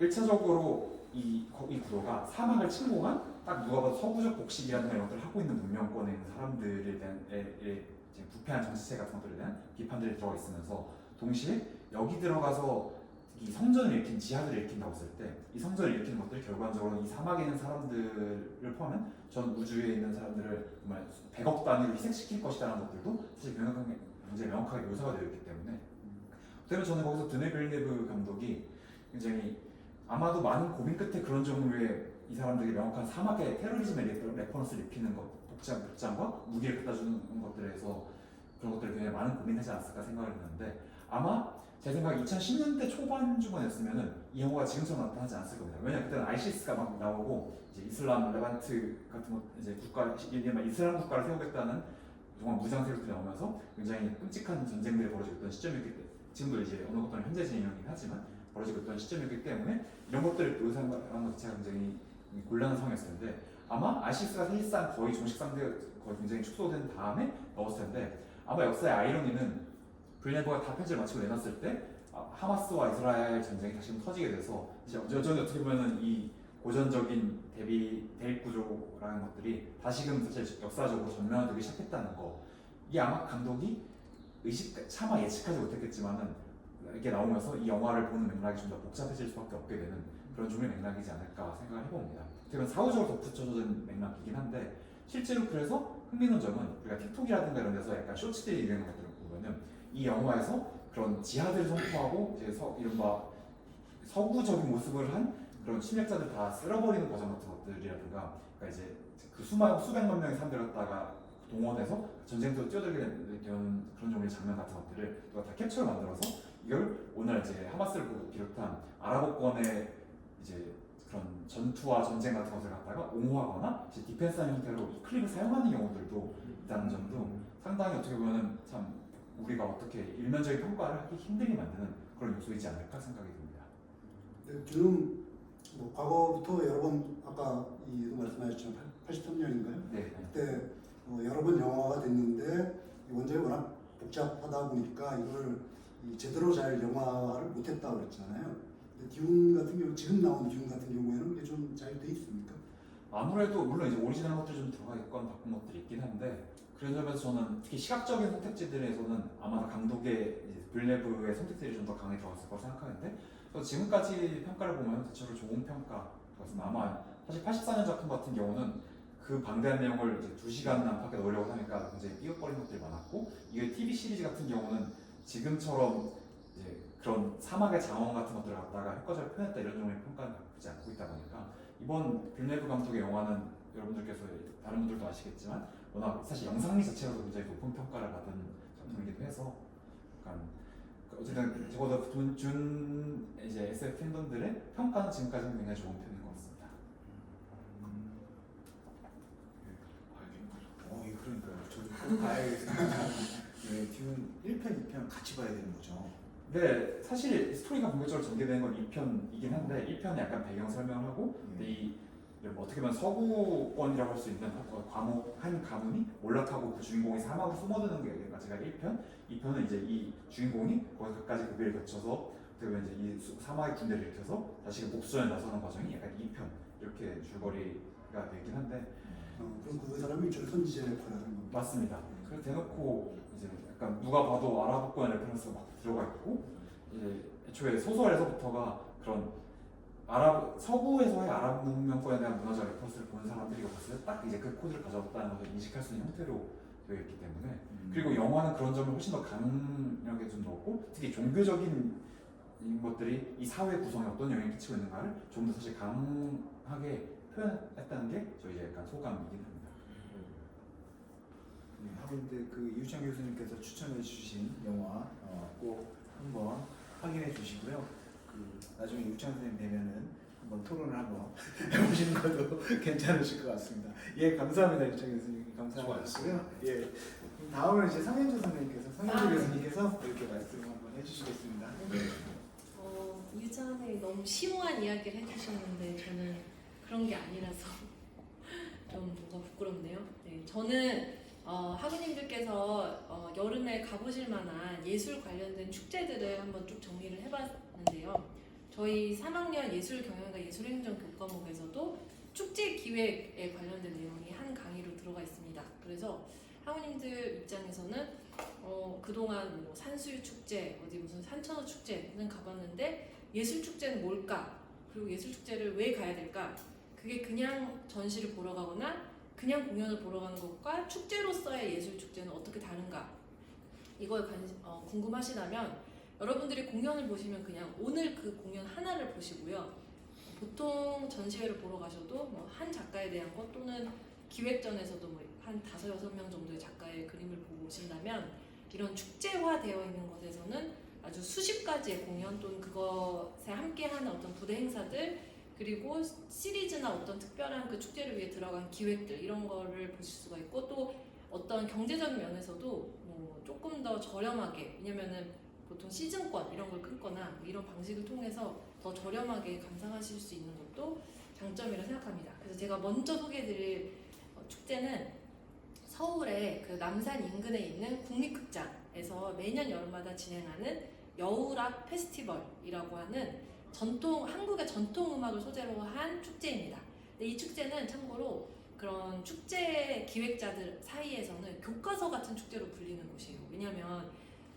1차적으로 이 구도가 사막을 침공한 딱 누가 봐도 서구적 복식이라는 이런 것들을 하고 있는 문명권에 있는 사람들에 대한 이제 부패한 정치체 같은 것들에 대한 비판들이 들어가 있으면서 동시에 여기 들어가서 이 성전을 일으킨 지하들을 일으킨다고 했을 때 이 성전을 일으키는 것들이 결과적으로 이 사막에 있는 사람들을 포함한 전 우주에 있는 사람들을 정말 100억 단위로 희생시킬 것이라는 것들도 사실 굉장히 명확하게 묘사가 되어 있기 때문에 그러면 저는 거기서 드네 빌네브 감독이 굉장히 아마도 많은 고민 끝에 그런 종류의 이 사람들에게 명확한 사막의 테러리즘의 레퍼런스를 입히는 것, 복장과 무기를 갖다 주는 것들에서 그런 것들을 굉장히 많은 고민하지 않았을까 생각을 했는데 아마 제 생각에 2010년대 초반쯤이었으면은 이 영화가 지금처럼 나타나지 않았을 겁니다. 왜냐면 그때는 아이시스가 막 나오고 이제 이슬람 레반트 같은 것 이제 이슬람 국가를 세우겠다는 정말 무장 세력들이 나오면서 굉장히 끔찍한 전쟁들이 벌어지고 있던 시점이었기 때문에 지금도 이제 어느 것들은 현재 진영이긴 하지만 벌어지고 있던 시점이었기 때문에 이런 것들을 묘사하는 것 자체가 굉장히 곤란한 상황이었는데 아마 아이시스가 사실상 거의 정식 상대 거의 굉장히 축소된 다음에 넣었을 텐데 아마 역사의 아이러니는 빌네브가 다 편집을 마치고 내놨을 때 하마스와 이스라엘 전쟁이 다시 터지게 돼서 이제 여전히 어떻게 보면은 이 고전적인 대립 구조라는 것들이 다시금 사실 역사적으로 전면화되기 시작했다는 거 이게 아마 감독이 차마 예측하지 못했겠지만은 이렇게 나오면서 이 영화를 보는 맥락이 좀 더 복잡해질 수밖에 없게 되는 그런 종류의 맥락이지 않을까 생각을 해봅니다. 어떻게 사후적으로 덧붙여진 맥락이긴 한데 실제로 그래서 흥미로운 점은 우리가 틱톡이라든가 이런 데서 약간 쇼츠들이 이런 것들을 보면은 이 영화에서 그런 지하들을 선포하고 이제 이른바 서구적인 모습을 한 그런 침략자들 다 쓸어버리는 과정 같은 것들이라든가 그러니까 이제 그 수백만 명의 사람들 갖다가 동원해서 전쟁터로 뛰어들게 되는 그런 종류의 장면 같은 것들을 누가 다 캡처를 만들어서 이걸 오늘 이제 하마스를 비롯한 아랍어권의 이제 그런 전투와 전쟁 같은 것을 갖다가 옹호하거나 이제 디펜스하는 형태로 이 클립을 사용하는 경우들도 있다는 점도 상당히 어떻게 보면은 참 우리가 어떻게 일면적인 평가를 하기 힘들게 만드는 그런 요소이지 않을까 생각이 듭니다. 네, 지금 뭐 과거부터 여러 번 아까 말씀하셨지만 83년인가요? 네. 그때 여러 번 영화가 됐는데 원작이 워낙 복잡하다 보니까 이걸 제대로 잘 영화를 못했다고 그랬잖아요. 근데 듀운 같은 경우 지금 나온 듀운 같은 경우에는 이게 좀 잘 돼 있습니까? 아무래도 물론 이제 오리지널 것들이 좀 들어가 있건 바꾼 것들이 있긴 한데 그런 점에서 저는 특히 시각적인 선택지들에서는 아마 감독의 빌네브의 선택들이 좀 더 강하게 들어갔을 거라 생각하는데 지금까지 평가를 보면 대체로 좋은 평가였습니다. 아마 사실 84년 작품 같은 경우는 그 방대한 내용을 이제 2시간 안팎에 넣으려고 하니까 굉장히 삐걱거리는 것들이 많았고 이게 TV 시리즈 같은 경우는 지금처럼 이제 그런 사막의 장원 같은 것들을 갖다가 효과적으로 표현했다 이런 종류의 평가는 받지 않고 있다 보니까 이번 빌네브 감독의 영화는 여러분들께서 다른 분들도 아시겠지만 워낙 사실 영상미 자체로도 굉장히 높은 평가를 받은 작품이기도 해서 약간 어쨌든 적어도 준 이제 SF 팬덤들의 평가는 지금까지는 굉장히 좋은 편인 것 같습니다. 그러니까요. 저도 꼭 봐야겠습니다. 네, 듀운 1편, 2편 같이 봐야 되는 거죠. 네, 사실 스토리가 본격적으로 전개되는 건 2편이긴 한데 1편은 약간 배경 설명을 하고 근데 이 어떻게 보면 서구권이라고 할 수 있는 한 가문이 올라타고 그 주인공이 사막으로 숨어드는 게 제가 1편, 2편은 이제 이 주인공이 거기서 끝까지 그 길을 거쳐서 어떻게 보면 이제 이 사막의 군대를 일으켜서 다시 복수전에 나서는 과정이 약간 2편 이렇게 줄거리가 되긴 한데 그럼 그 사람이 일종의 선지자 역할을 하는 겁니다. 맞습니다. 그래서 대놓고 이제 약간 누가 봐도 아랍어권의 레퍼런스가 막 들어가 있고 이제 애초에 소설에서부터가 그런 서구에서의 아랍 문명권에 대한 문화적 레퍼런스를 보는 사람들이 봤을 때 딱 이제 그 코드를 가져왔다는 것을 인식할 수 있는 형태로 되어 있기 때문에 그리고 영화는 그런 점을 훨씬 더 강하게 좀 넣었고 특히 종교적인 것들이 이 사회 구성에 어떤 영향을 끼치고 있는가를 좀 더 사실 강하게 표현했다는 게 저희 이제 약간 소감이긴 합니다. 학우님들 그 이우찬 교수님께서 추천해 주신 영화 꼭 한번 확인해 주시고요. 그 나중에 이우찬 선생님 되면은 한번 토론을 한번 해보시는 것도 괜찮으실 것 같습니다. 예, 감사합니다, 이우찬 교수님. 감사하고요. 예, 그럼 다음은 이제 성현주 선생님께서 성현주 교수님께서 이렇게 말씀을 한번 해주시겠습니다. 네. 이우찬 선생님이 너무 심오한 이야기를 해주셨는데 저는 그런 게 아니라서 좀 뭔가 부끄럽네요. 네, 저는 학우님들께서 여름에 가보실 만한 예술 관련된 축제들을 한번 쭉 정리를 해봤는데요. 저희 3학년 예술경영과 예술행정 교과목에서도 축제 기획에 관련된 내용이 한 강의로 들어가 있습니다. 그래서 학우님들 입장에서는 그동안 뭐 산수유 축제, 어디 무슨 산천어 축제는 가봤는데 예술 축제는 뭘까? 그리고 예술 축제를 왜 가야 될까? 그게 그냥 전시를 보러 가거나 그냥 공연을 보러 가는 것과 축제로서의 예술 축제는 어떻게 다른가? 이거에 궁금하시다면 여러분들이 공연을 보시면 그냥 오늘 그 공연 하나를 보시고요. 보통 전시회를 보러 가셔도 뭐 한 작가에 대한 것 또는 기획전에서도 뭐 한 5-6명 정도의 작가의 그림을 보고 오신다면 이런 축제화되어 있는 곳에서는 아주 수십 가지의 공연 또는 그것에 함께하는 어떤 부대 행사들 그리고 시리즈나 어떤 특별한 그 축제를 위해 들어간 기획들 이런 거를 보실 수가 있고 또 어떤 경제적인 면에서도 뭐 조금 더 저렴하게 왜냐면은 보통 시즌권 이런 걸 끊거나 뭐 이런 방식을 통해서 더 저렴하게 감상하실 수 있는 것도 장점이라 생각합니다. 그래서 제가 먼저 소개해드릴 축제는 서울의 그 남산 인근에 있는 국립극장에서 매년 여름마다 진행하는 여우락 페스티벌이라고 하는 한국의 전통 음악을 소재로 한 축제입니다. 근데 이 축제는 참고로 그런 축제 기획자들 사이에서는 교과서 같은 축제로 불리는 곳이에요. 왜냐하면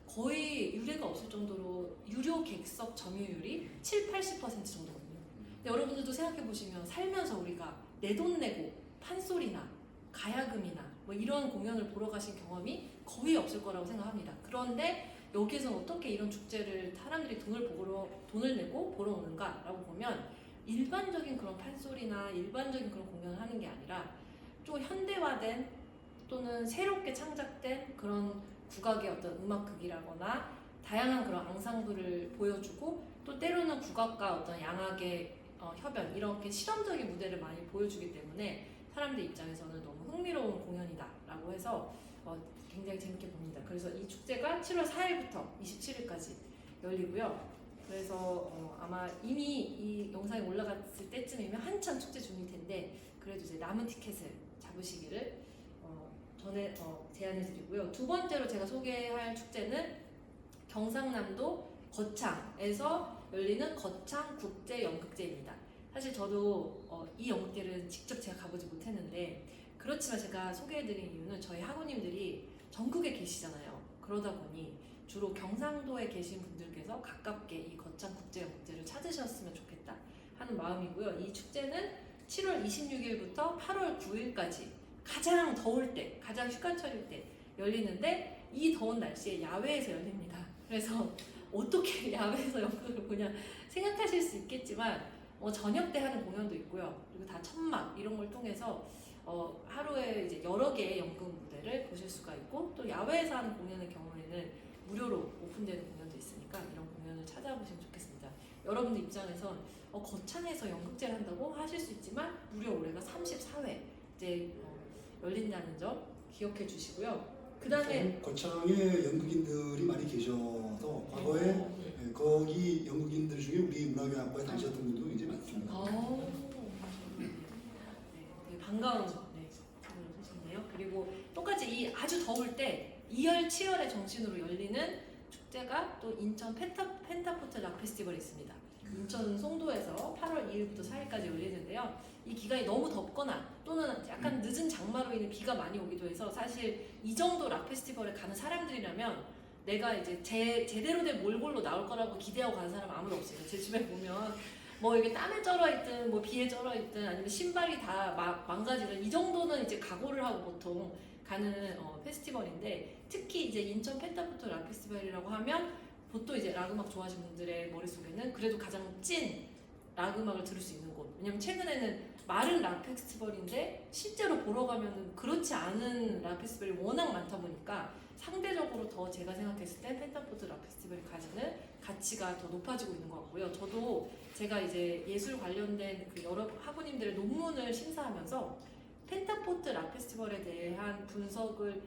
거의 유례가 없을 정도로 유료 객석 점유율이 70-80% 정도거든요. 근데 여러분들도 생각해 보시면 살면서 우리가 내 돈 내고 판소리나 가야금이나 뭐 이런 공연을 보러 가신 경험이 거의 없을 거라고 생각합니다. 그런데 여기에서는 어떻게 이런 축제를 사람들이 돈을 내고 보러 오는가라고 보면 일반적인 그런 판소리나 일반적인 그런 공연을 하는 게 아니라 좀 현대화된 또는 새롭게 창작된 그런 국악의 어떤 음악극이라거나 다양한 그런 앙상블을 보여주고 또 때로는 국악과 어떤 양악의 협연 이렇게 실험적인 무대를 많이 보여주기 때문에 사람들 입장에서는 너무 흥미로운 공연이다라고 해서 굉장히 재밌게 봅니다. 그래서 이 축제가 7월 4일부터 27일까지 열리고요. 그래서 아마 이미 이 영상이 올라갔을 때쯤이면 한참 축제 중일 텐데 그래도 이제 남은 티켓을 잡으시기를 제안해드리고요. 두 번째로 제가 소개할 축제는 경상남도 거창에서 열리는 거창국제연극제입니다. 사실 저도 이 연극제를 직접 제가 가보지 못했는데 그렇지만 제가 소개해드린 이유는 저희 학우님들이 전국에 계시잖아요. 그러다 보니 주로 경상도에 계신 분들께서 가깝게 이 거창국제연극제를 찾으셨으면 좋겠다 하는 마음이고요. 이 축제는 7월 26일부터 8월 9일까지 가장 더울 때, 가장 휴가철일 때 열리는데 이 더운 날씨에 야외에서 열립니다. 그래서 어떻게 야외에서 연극을 보냐 생각하실 수 있겠지만 저녁 때 하는 공연도 있고요. 그리고 다 천막 이런 걸 통해서 하루에 이제 여러 개의 연극 무대를 보실 수가 있고 또 야외에서 하는 공연의 경우에는 무료로 오픈되는 공연도 있으니까 이런 공연을 찾아보시면 좋겠습니다. 여러분들 입장에선 거창에서 연극제를 한다고 하실 수 있지만 무려 올해가 34회 이제 열린다는 점 기억해 주시고요. 그 다음에 거창에 연극인들이 많이 계셔서 과거에 거기 연극인들 중에 우리 문화교학과에 다니셨던 분도 굉장히 많습니다. 되게 반가운 소식이네요. 그리고 똑같이 이 아주 더울 때 2월, 7월에 정신으로 열리는 축제가 또 인천 펜타포트 락 페스티벌이 있습니다. 인천 송도에서 8월 2일부터 4일까지 열리는데요. 이 기간이 너무 덥거나 또는 약간 늦은 장마로 인해 비가 많이 오기도 해서 사실 이 정도 락 페스티벌에 가는 사람들이라면 내가 이제 제대로 된 몰골로 나올 거라고 기대하고 가는 사람은 아무도 없어요. 제 주변에 보면 뭐 이게 땀에 쩔어 있든 뭐 비에 쩔어 있든 아니면 신발이 다 망가지든 이 정도는 이제 각오를 하고 보통 가는 페스티벌인데 특히 이제 인천 펜타포트 락 페스티벌이라고 하면 보통 이제 락 음악 좋아하시는 분들의 머릿속에는 그래도 가장 찐 락 음악을 들을 수 있는 곳. 왜냐면 최근에는 말은 락 페스티벌인데 실제로 보러 가면은 그렇지 않은 락 페스티벌이 워낙 많다 보니까 상대적으로 더 제가 생각했을 때 펜타포트 락 페스티벌이 가지는 가치가 더 높아지고 있는 것 같고요. 저도 제가 이제 예술 관련된 그 여러 학우님들의 논문을 심사하면서 펜타포트 락 페스티벌에 대한 분석을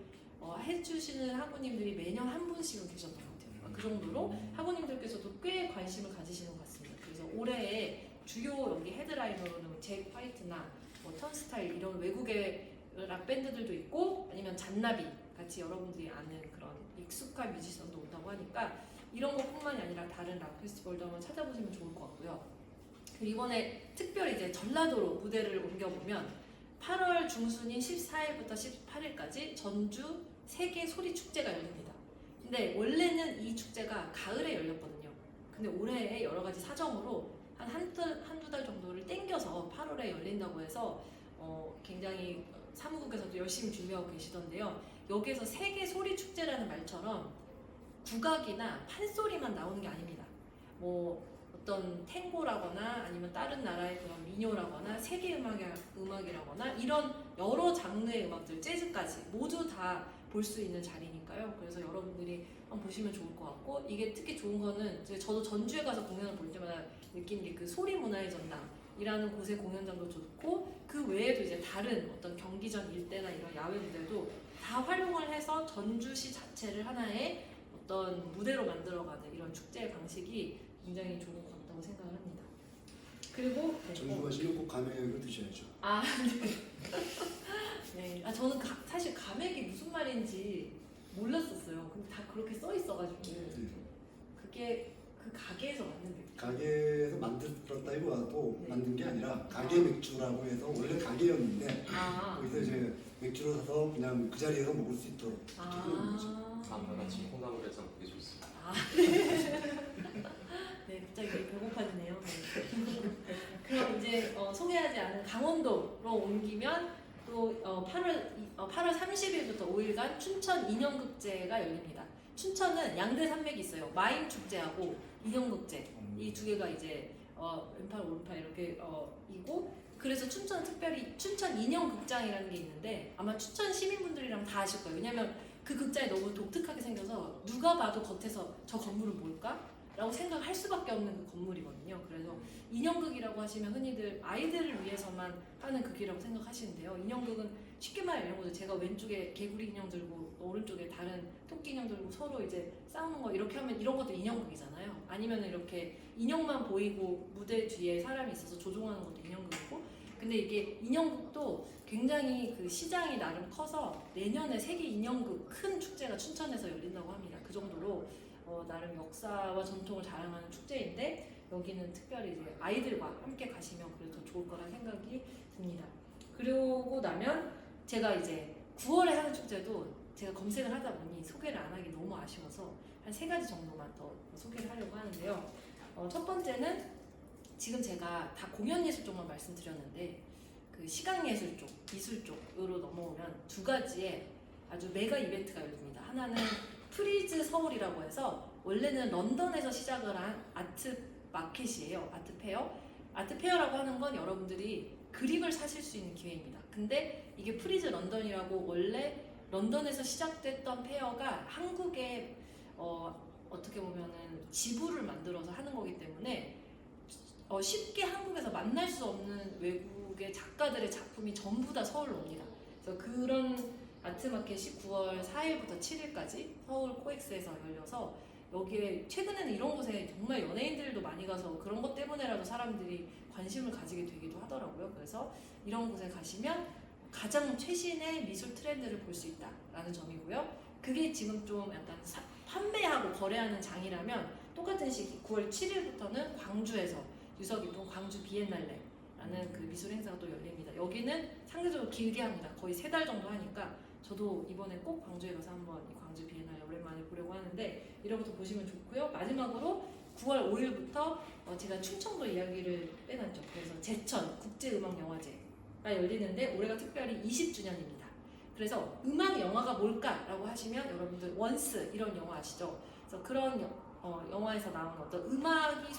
해주시는 학우님들이 매년 한 분씩은 계셨던 것 같아요. 그 정도로 학우님들께서도 꽤 관심을 가지시는 것 같습니다. 그래서 올해의 주요 여기 헤드라이너로는 잭 화이트나 뭐 턴스타일 이런 외국의 락 밴드들도 있고 아니면 잔나비 같이 여러분들이 아는 그런 익숙한 뮤지션도 온다고 하니까 이런 것뿐만이 아니라 다른 락 페스티벌도 한번 찾아보시면 좋을 것 같고요. 그리고 이번에 특별히 이제 전라도로 무대를 옮겨보면 8월 중순인 14일부터 18일까지 전주 세계 소리 축제가 열립니다. 근데 원래는 이 축제가 가을에 열렸거든요. 근데 올해 여러 가지 사정으로 한두 달 정도를 땡겨서 8월에 열린다고 해서 굉장히 사무국에서도 열심히 준비하고 계시던데요. 여기에서 세계 소리 축제라는 말처럼 국악이나 판소리만 나오는 게 아닙니다. 뭐 어떤 탱고라거나 아니면 다른 나라의 그런 민요라거나 세계 음악이라거나 이런 여러 장르의 음악들, 재즈까지 모두 다 볼 수 있는 자리니까요. 그래서 여러분들이 한번 보시면 좋을 것 같고 이게 특히 좋은 거는 저도 전주에 가서 공연을 볼 때마다 느낀 게 그 소리 문화의 전당이라는 곳의 공연장도 좋고 그 외에도 이제 다른 어떤 경기전 일대나 이런 야외 무대도 다 활용을 해서 전주시 자체를 하나의 어떤 무대로 만들어가는 이런 축제의 방식이 굉장히 좋은 것 같다고 생각을 합니다. 그리고 전주 가시면 꼭 감액을 드셔야죠. 아, 네. 아, 저는 사실 감액이 무슨 말인지 몰랐었어요. 근데 다 그렇게 써 있어가지고 그게 그 가게에서 만든 맥주. 가게에서 만들었다기보다도 네. 만든 게 아니라 가게 맥주라고 해서 원래 가게였는데 아, 거기서 이제 맥주를 사서 그냥 그 자리에서 먹을 수 있도록 아, 다음과 같이 콩나물에서 그게 좋습니다. 아. 네, 갑자기 배고파지네요. 네. 그럼 이제 소개하지 않은 강원도로 옮기면 또 8월 30일부터 5일간 춘천 인형극제가 열립니다. 춘천은 양대 산맥이 있어요. 마임 축제하고 인형극제 이 두 개가 이제 왼팔 오른팔 이렇게 이고 그래서 춘천 특별히 춘천 인형극장이라는 게 있는데 아마 춘천 시민분들이랑 다 아실 거예요. 왜냐면 그 극장이 너무 독특하게 생겨서 누가 봐도 겉에서 저 건물은 뭘까? 라고 생각할 수밖에 없는 그 건물이거든요. 그래서 인형극이라고 하시면 흔히들 아이들을 위해서만 하는 극이라고 생각하시는데요. 인형극은 쉽게 말해 이런 거죠. 제가 왼쪽에 개구리 인형 들고 오른쪽에 다른 토끼 인형 들고 서로 이제 싸우는 거 이렇게 하면 이런 것도 인형극이잖아요. 아니면 이렇게 인형만 보이고 무대 뒤에 사람이 있어서 조종하는 것도 인형극이고 근데 이게 인형극도 굉장히 그 시장이 나름 커서 내년에 세계 인형극 큰 축제가 춘천에서 열린다고 합니다. 그 정도로 나름 역사와 전통을 자랑하는 축제인데 여기는 특별히 이제 아이들과 함께 가시면 그래도 더 좋을 거란 생각이 듭니다. 그러고 나면 제가 이제 9월에 하는 축제도 제가 검색을 하다 보니 소개를 안 하기 너무 아쉬워서 한 3가지 정도만 더 소개를 하려고 하는데요. 첫 번째는 지금 제가 다 공연 예술 쪽만 말씀드렸는데 그 시각예술 쪽, 미술 쪽으로 넘어오면 2가지의 아주 메가 이벤트가 열립니다. 하나는 프리즈 서울이라고 해서 원래는 런던에서 시작을 한 아트 마켓이에요. 아트 페어. 아트 페어라고 하는 건 여러분들이 그림을 사실 수 있는 기회입니다. 근데 이게 프리즈 런던이라고 원래 런던에서 시작됐던 페어가 한국에 어떻게 보면은 지부를 만들어서 하는 거기 때문에 쉽게 한국에서 만날 수 없는 외국의 작가들의 작품이 전부 다 서울로 옵니다. 그래서 그런 아트마켓이 9월 4일부터 7일까지 서울 코엑스에서 열려서 여기에 최근에는 이런 곳에 정말 연예인들도 많이 가서 그런 것 때문에라도 사람들이 관심을 가지게 되기도 하더라고요. 그래서 이런 곳에 가시면 가장 최신의 미술 트렌드를 볼 수 있다라는 점이고요. 그게 지금 좀 약간 판매하고 거래하는 장이라면 똑같은 시기 9월 7일부터는 광주에서 유석이품 광주 비엔날레라는 그 미술 행사가 또 열립니다. 여기는 상대적으로 길게 합니다. 거의 3달 정도 하니까 저도 이번에 꼭 광주에 가서 한번 이 광주 비엔날레 오랜만에 보려고 하는데 이런 것도 보시면 좋고요. 마지막으로 9월 5일부터 제가 충청도 이야기를 빼놨죠. 그래서 제천 국제음악영화제가 열리는데 올해가 특별히 20주년입니다. 그래서 음악 영화가 뭘까라고 하시면 여러분들 원스 이런 영화 아시죠? 그래서 그런 영화에서 나오는 어떤 음악이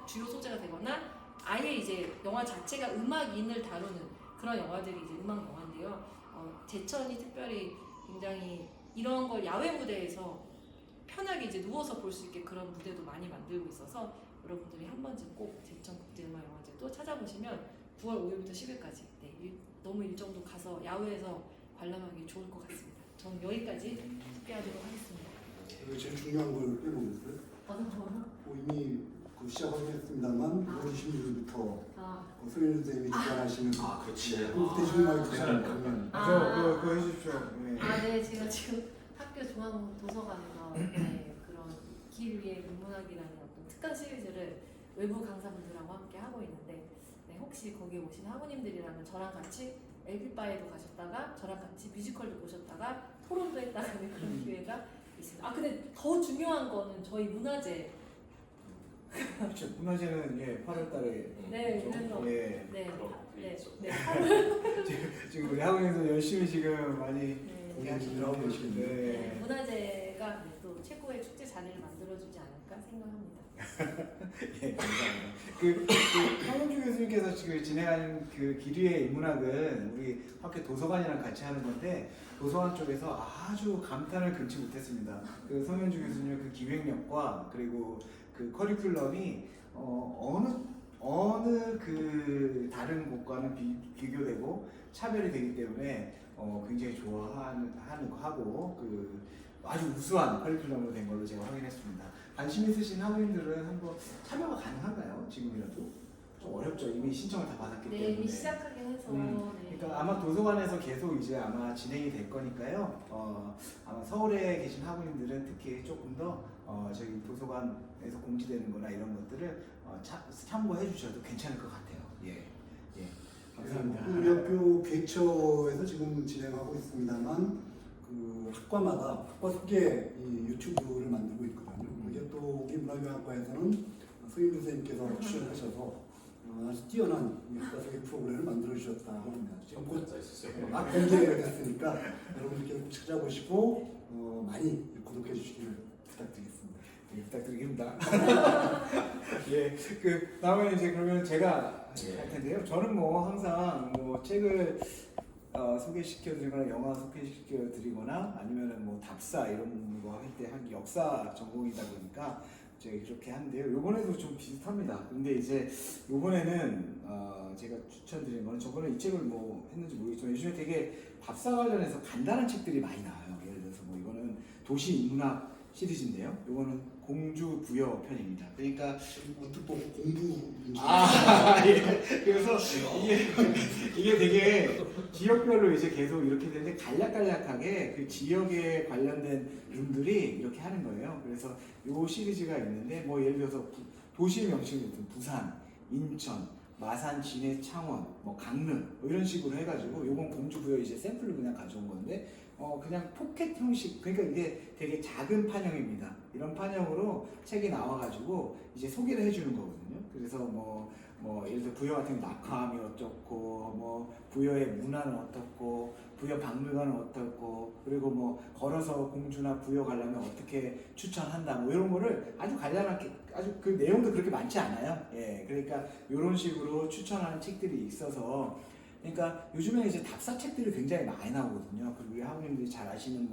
주요 소재가 되거나 아예 이제 영화 자체가 음악인을 다루는 그런 영화들이 이제 음악 영화인데요. 제천이 특별히 굉장히 이런 걸 야외 무대에서 편하게 이제 누워서 볼 수 있게 그런 무대도 많이 만들고 있어서 여러분들이 한 번쯤 꼭 제천국제음악영화제도 찾아보시면 9월 5일부터 10일까지 너무 일정도 가서 야외에서 관람하기 좋을 것 같습니다. 저는 여기까지 소개하도록 하겠습니다. 그리고 제일 중요한 걸 빼놓으셨어요? 어떤 거요? 이미 시작하긴 했습니다만 5월 26일부터 아, 소윤 선생님이 주관하시는 그렇지. 한국대중음악에 대한 강연 그거 해주십시오. 예. 네, 제가 지금 학교 중앙도서관에서 그런 길 위의 인문학이라는 어떤 특강 시리즈를 외부 강사분들하고 함께 하고 있는데 혹시 거기 오신 학우님들이라면 저랑 같이 LP바에도 가셨다가 저랑 같이 뮤지컬도 보셨다가 토론도 했다는 그런 기회가 있습니다. 근데 더 중요한 거는 저희 문화제 그렇죠. 문화제는 8월달에 네, 그래서 예. 네, 그럼 네, 있죠. 네, 지금 우리 학원에서 열심히 지금 많이 네. 공연을 하고 계시는데 네. 문화제가 또 최고의 축제 자리를 만들어주지 않을까 생각합니다. 예, 감사합니다. 황영주 교수님께서 지금 진행하는 그 기류의 인문학은 우리 학교 도서관이랑 같이 하는 건데 도서관 쪽에서 아주 감탄을 금치 못했습니다. 그 성현주 교수님의 그 기획력과 그리고 그 커리큘럼이 어느 그 다른 곳과는 비교되고 차별이 되기 때문에 굉장히 좋아하고 그 아주 우수한 커리큘럼으로 된 걸로 제가 확인했습니다. 관심 있으신 학우님들은 한번 참여가 가능한가요? 지금이라도? 좀 어렵죠. 이미 신청을 다 받았기 때문에. 이미 시작하긴 해서. 네. 그러니까 아마 도서관에서 계속 이제 아마 진행이 될 거니까요. 아마 서울에 계신 학우님들은 특히 조금 더 저희 도서관에서 공지되는 거나 이런 것들을 참고해 주셔도 괜찮을 것 같아요. 예. 감사합니다. 우리 학교 기획처에서 지금 진행하고 있습니다만 그 학과마다 학과 소개 이 유튜브를 만들고 있거든요. 이게 또 우리 문화교학과에서는 소윤 선생님께서 출연하셔서 아주 뛰어난 학과 소개 프로그램을 만들어 주셨다고 합니다. 지금 곧 막 공개가 됐으니까 여러분들께서 꼭 찾아보시고 많이 구독해 주시기를 부탁드리겠습니다. 예, 부탁드리겠습니다. 예, 다음에 이제 그러면 제가 할 텐데요. 저는 항상 책을 소개시켜드리거나 영화 소개시켜드리거나 아니면은 답사 이런 거 할 때 한 역사 전공이다 보니까 제가 이렇게 하는데요. 요번에도 좀 비슷합니다. 근데 이제 요번에는 제가 추천드린 거는 저번에 이 책을 했는지 모르겠지만 요즘에 되게 답사 관련해서 간단한 책들이 많이 나와요. 예를 들어서 이거는 도시 인문학 시리즈인데요. 요거는 공주 부여 편입니다. 그러니까 언뜻 보고 공부 예. 그래서 이게 되게 지역별로 이제 계속 이렇게 되는데 간략간략하게 그 지역에 관련된 룸들이 이렇게 하는 거예요. 그래서 요 시리즈가 있는데 예를 들어서 도시 명칭 같은 부산, 인천, 마산, 진해, 창원, 강릉 이런 식으로 해가지고 요건 공주 부여 이제 샘플로 그냥 가져온 건데 그냥 포켓 형식, 그러니까 이게 되게 작은 판형입니다. 이런 판형으로 책이 나와가지고 이제 소개를 해주는 거거든요. 그래서 예를 들어 부여 같은 낙화암이 어떻고, 부여의 문화는 어떻고, 부여 박물관은 어떻고, 그리고 걸어서 공주나 부여 가려면 어떻게 추천한다, 이런 거를 아주 간략하게, 아주 그 내용도 그렇게 많지 않아요. 예, 그러니까 이런 식으로 추천하는 책들이 있어서. 그러니까 요즘에 이제 답사 책들이 굉장히 많이 나오거든요. 그리고 우리 학우님들이 잘 아시는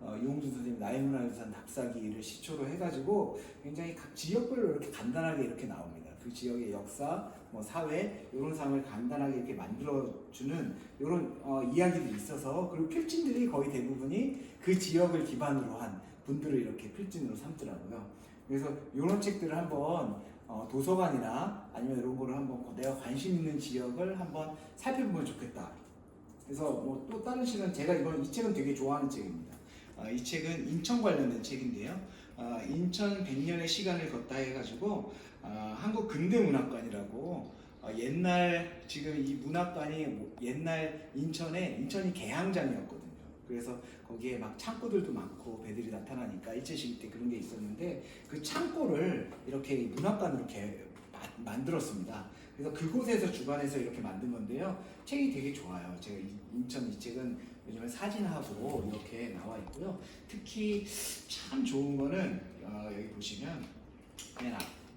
이홍준 선생님 나이문화유산 답사기를 시초로 해가지고 굉장히 각 지역별로 이렇게 간단하게 이렇게 나옵니다. 그 지역의 역사, 사회 이런 상을 간단하게 이렇게 만들어주는 이런 이야기들이 있어서 그리고 필진들이 거의 대부분이 그 지역을 기반으로 한 분들을 이렇게 필진으로 삼더라고요. 그래서 이런 책들을 한번 도서관이나 아니면 이런 거를 한번 내가 관심 있는 지역을 한번 살펴보면 좋겠다. 그래서 또 다른 책은 이 책은 되게 좋아하는 책입니다. 이 책은 인천 관련된 책인데요. 인천 100년의 시간을 걷다 해가지고 한국 근대문학관이라고 옛날 지금 이 문학관이 옛날 인천이 개항장이었거든요. 그래서 거기에 창고들도 많고 배들이 나타나니까 일제시기 때 그런 게 있었는데 그 창고를 이렇게 문학관으로 이렇게 만들었습니다. 그래서 그곳에서 주관해서 이렇게 만든 건데요. 책이 되게 좋아요. 제가 인천 이 책은 요즘에 사진하고 이렇게 나와 있고요. 특히 참 좋은 거는 여기 보시면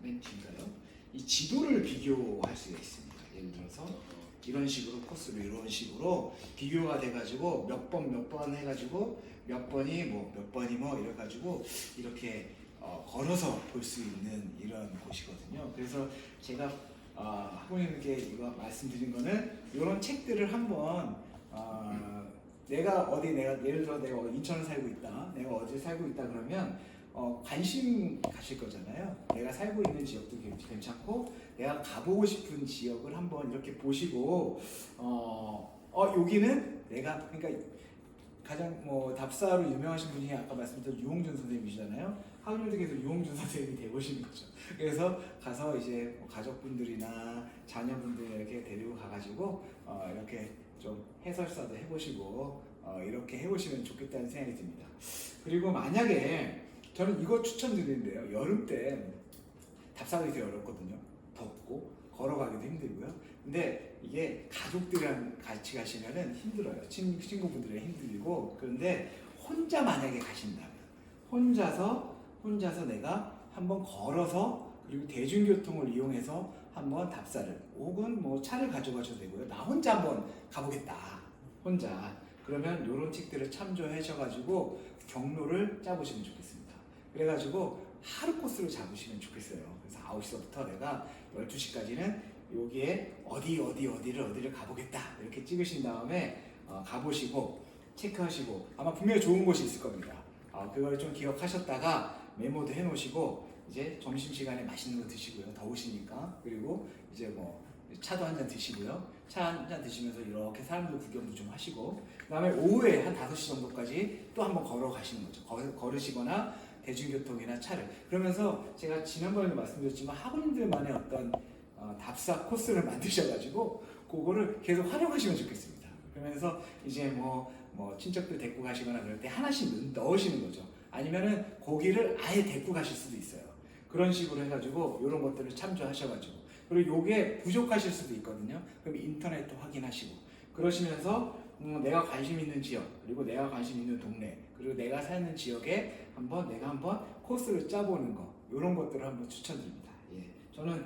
맨 뒤인가요? 이 지도를 비교할 수가 있습니다. 예를 들어서 이런 식으로 코스로 이런 식으로 비교가 돼가지고 몇 번 해가지고 몇 번이 뭐 이래가지고 이렇게 걸어서 볼 수 있는 이런 곳이거든요. 그래서 제가 학부모님께 이거 말씀드린 거는 이런 책들을 한번 내가 예를 들어 내가 인천을 살고 있다, 내가 어디 살고 있다 그러면 관심 가실 거잖아요. 내가 살고 있는 지역도 괜찮고 내가 가보고 싶은 지역을 한번 이렇게 보시고 여기는 내가 그러니까 가장 뭐 답사로 유명하신 분이 아까 말씀드린 유홍준 선생님이시잖아요. 하버드에서 유홍준 선생님이 되보시는 거죠. 그래서 가서 이제 뭐 가족분들이나 자녀분들 이렇게 데리고 가가지고 이렇게 좀 해설사도 해보시고 이렇게 해보시면 좋겠다는 생각이 듭니다. 그리고 만약에 저는 이거 추천드리는데요. 여름 때 답사하기 되게 어렵거든요. 덥고 걸어가기도 힘들고요. 근데 이게 가족들이랑 같이 가시면은 힘들어요. 친구분들이 힘들고. 그런데 혼자 만약에 가신다면 혼자서 내가 한번 걸어서 그리고 대중교통을 이용해서 한번 답사를 혹은 뭐 차를 가져가셔도 되고요. 나 혼자 한번 가보겠다. 혼자. 그러면 이런 책들을 참조하셔가지고 경로를 짜보시면 좋겠습니다. 그래가지고 하루 코스를 잡으시면 좋겠어요. 그래서 9시부터 내가 12시까지는 여기에 어디를 가보겠다. 이렇게 찍으신 다음에 가보시고 체크하시고 아마 분명히 좋은 곳이 있을 겁니다. 그걸 좀 기억하셨다가 메모도 해놓으시고 이제 점심시간에 맛있는 거 드시고요. 더우시니까. 그리고 이제 뭐 차도 한 잔 드시고요. 차 한 잔 드시면서 이렇게 사람들 구경도 좀 하시고 그 다음에 오후에 한 5시 정도까지 또 한번 걸어가시는 거죠. 걸으시거나 대중교통이나 차를. 그러면서 제가 지난번에도 말씀드렸지만 학우님들만의 어떤 답사 코스를 만드셔가지고 그거를 계속 활용하시면 좋겠습니다. 그러면서 이제 뭐 친척들 데리고 가시거나 그럴 때 하나씩 넣으시는 거죠. 아니면은 고기를 아예 데리고 가실 수도 있어요. 그런 식으로 해가지고 이런 것들을 참조하셔가지고 그리고 요게 부족하실 수도 있거든요. 그럼 인터넷도 확인하시고 그러시면서 내가 관심 있는 지역 그리고 내가 관심 있는 동네 그리고 내가 사는 지역에 내가 한번 코스를 짜보는 거 이런 것들을 한번 추천드립니다. 예, 저는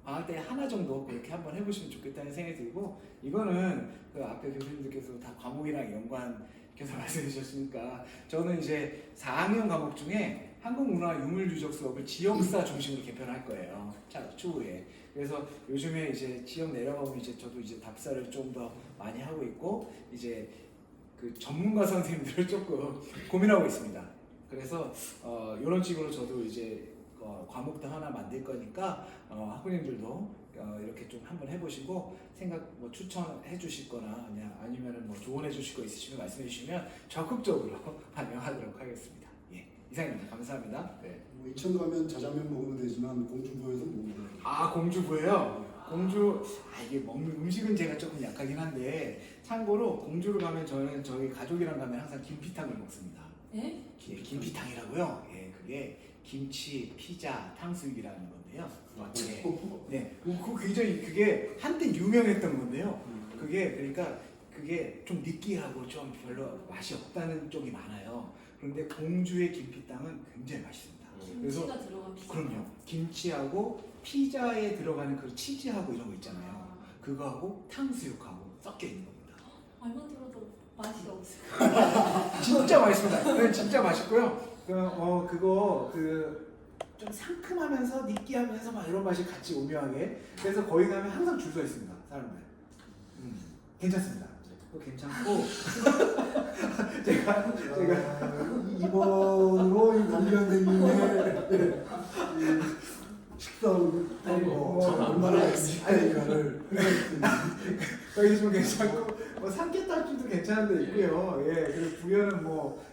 방학 때 하나 정도 그렇게 한번 해보시면 좋겠다는 생각이 들고 이거는 그 앞에 교수님들께서 다 과목이랑 연관해서 말씀해 주셨으니까 저는 이제 4학년 과목 중에 한국문화 유물유적 수업을 지역사 중심으로 개편할 거예요. 추후에. 그래서 요즘에 이제 지역 내려가면 이제 저도 이제 답사를 좀 더 많이 하고 있고 이제 그 전문가 선생님들을 조금 고민하고 있습니다. 그래서 이런 식으로 저도 이제 과목도 하나 만들 거니까 학부님들도 이렇게 좀 한번 해보시고 생각 뭐 추천해 주실거나 아니면은 뭐 조언해 주실 거 있으시면 말씀해 주시면 적극적으로 반영하도록 하겠습니다. 예, 이상입니다. 감사합니다. 네. 뭐 인천 가면 자장면 먹으면 되지만 공주부에서 뭐 먹어요? 공주부예요. 공주 이게 먹는 음식은 제가 조금 약하긴 한데 참고로 공주를 가면 저는 저희 가족이랑 가면 항상 김피탕을 먹습니다. 예? 예, 김피탕이라고요. 예, 그게 김치, 피자, 탕수육이라는 건데요. 예, 네, 그게 한때 유명했던 건데요. 그러니까 그게 좀 느끼하고 좀 별로 맛이 없다는 쪽이 많아요. 그런데 공주의 김피탕은 굉장히 맛있습니다. 그래서 김치가 들어간 피자. 그럼요. 김치하고 피자에 들어가는 그 치즈하고 이런 거 있잖아요. 그거하고 탕수육하고 섞여 있는 겁니다. 얼마 들어도 맛이 없어요. 진짜 맛있습니다. 네, 진짜 맛있고요. 그거 좀 상큼하면서 느끼하면서 막 이런 맛이 같이 오묘하게. 그래서 거기 가면 항상 줄 서 있습니다, 사람들. 괜찮습니다. 또 괜찮고 제가 이번으로 이 관련된 식성 얼마나 식사인가를 거기 좀 괜찮고 뭐 삼계탕집도 괜찮은 데 있고요. 예, 그리고 부여는 뭐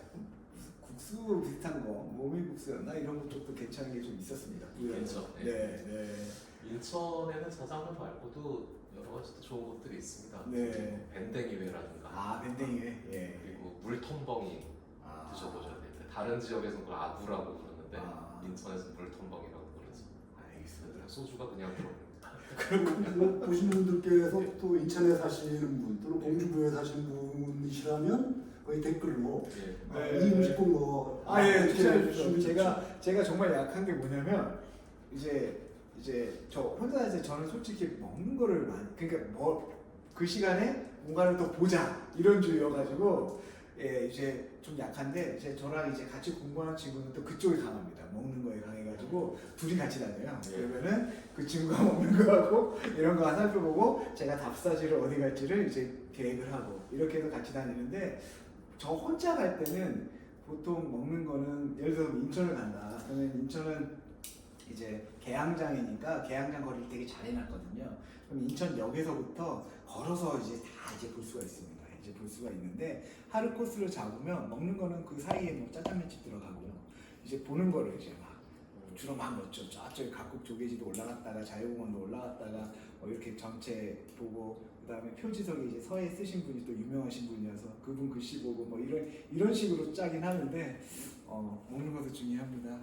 국수 비슷한 거, 모밀국수였나 이런 것 쪽도 괜찮은 게 좀 있었습니다. 부여는. 그렇죠. 네. 인천에는 자장면 말고도 여러 가지 또 좋은 곳들이 있습니다. 네. 밴댕이회라든가 밴댕이회. 예. 그리고 물텀벙이 드셔보셔야 돼요. 다른 지역에서는 그걸 아구라고 그러는데 인천에서는 물텀벙이라고 그러죠. 알겠습니다. 소주가 그냥 들어옵니다. 보신 분들께서 또 인천에 사시는 분 또는 공주부에 사시는 분이시라면 거의 댓글로 예. 이 음식 본거 추천해 주시죠. 제가 정말 약한 게 뭐냐면 이제 이제 저 혼자 이제 저는 솔직히 먹는 거를 많이 그러니까 뭐 그 시간에 뭔가를 더 보자 이런 주의여가지고 예 이제 좀 약한데 이제 저랑 이제 같이 공부하는 친구는 또 그쪽이 강합니다. 먹는 거에 강해가지고 둘이 같이 다녀요. 그러면은 그 친구가 먹는 거하고 이런 거 살펴보고 제가 답사지를 어디 갈지를 이제 계획을 하고 이렇게 해서 같이 다니는데 저 혼자 갈 때는 보통 먹는 거는 예를 들어 인천을 간다. 그러면 인천은 이제 계양장이니까 계양장 거리를 되게 잘 해놨거든요. 그럼 인천역에서부터 걸어서 이제 다 이제 볼 수가 있습니다. 이제 볼 수가 있는데 하루 코스를 잡으면 먹는 거는 그 사이에 뭐 짜장면집 들어가고요. 이제 보는 거를 이제 막 주로 막 넣죠. 저쪽에 각국 조개지도 올라갔다가 자유공원도 올라갔다가 이렇게 전체 보고 그다음에 표지석에 이제 서예 쓰신 분이 또 유명하신 분이어서 그분 글씨 보고 뭐 이런 식으로 짜긴 하는데 먹는 것도 중요합니다.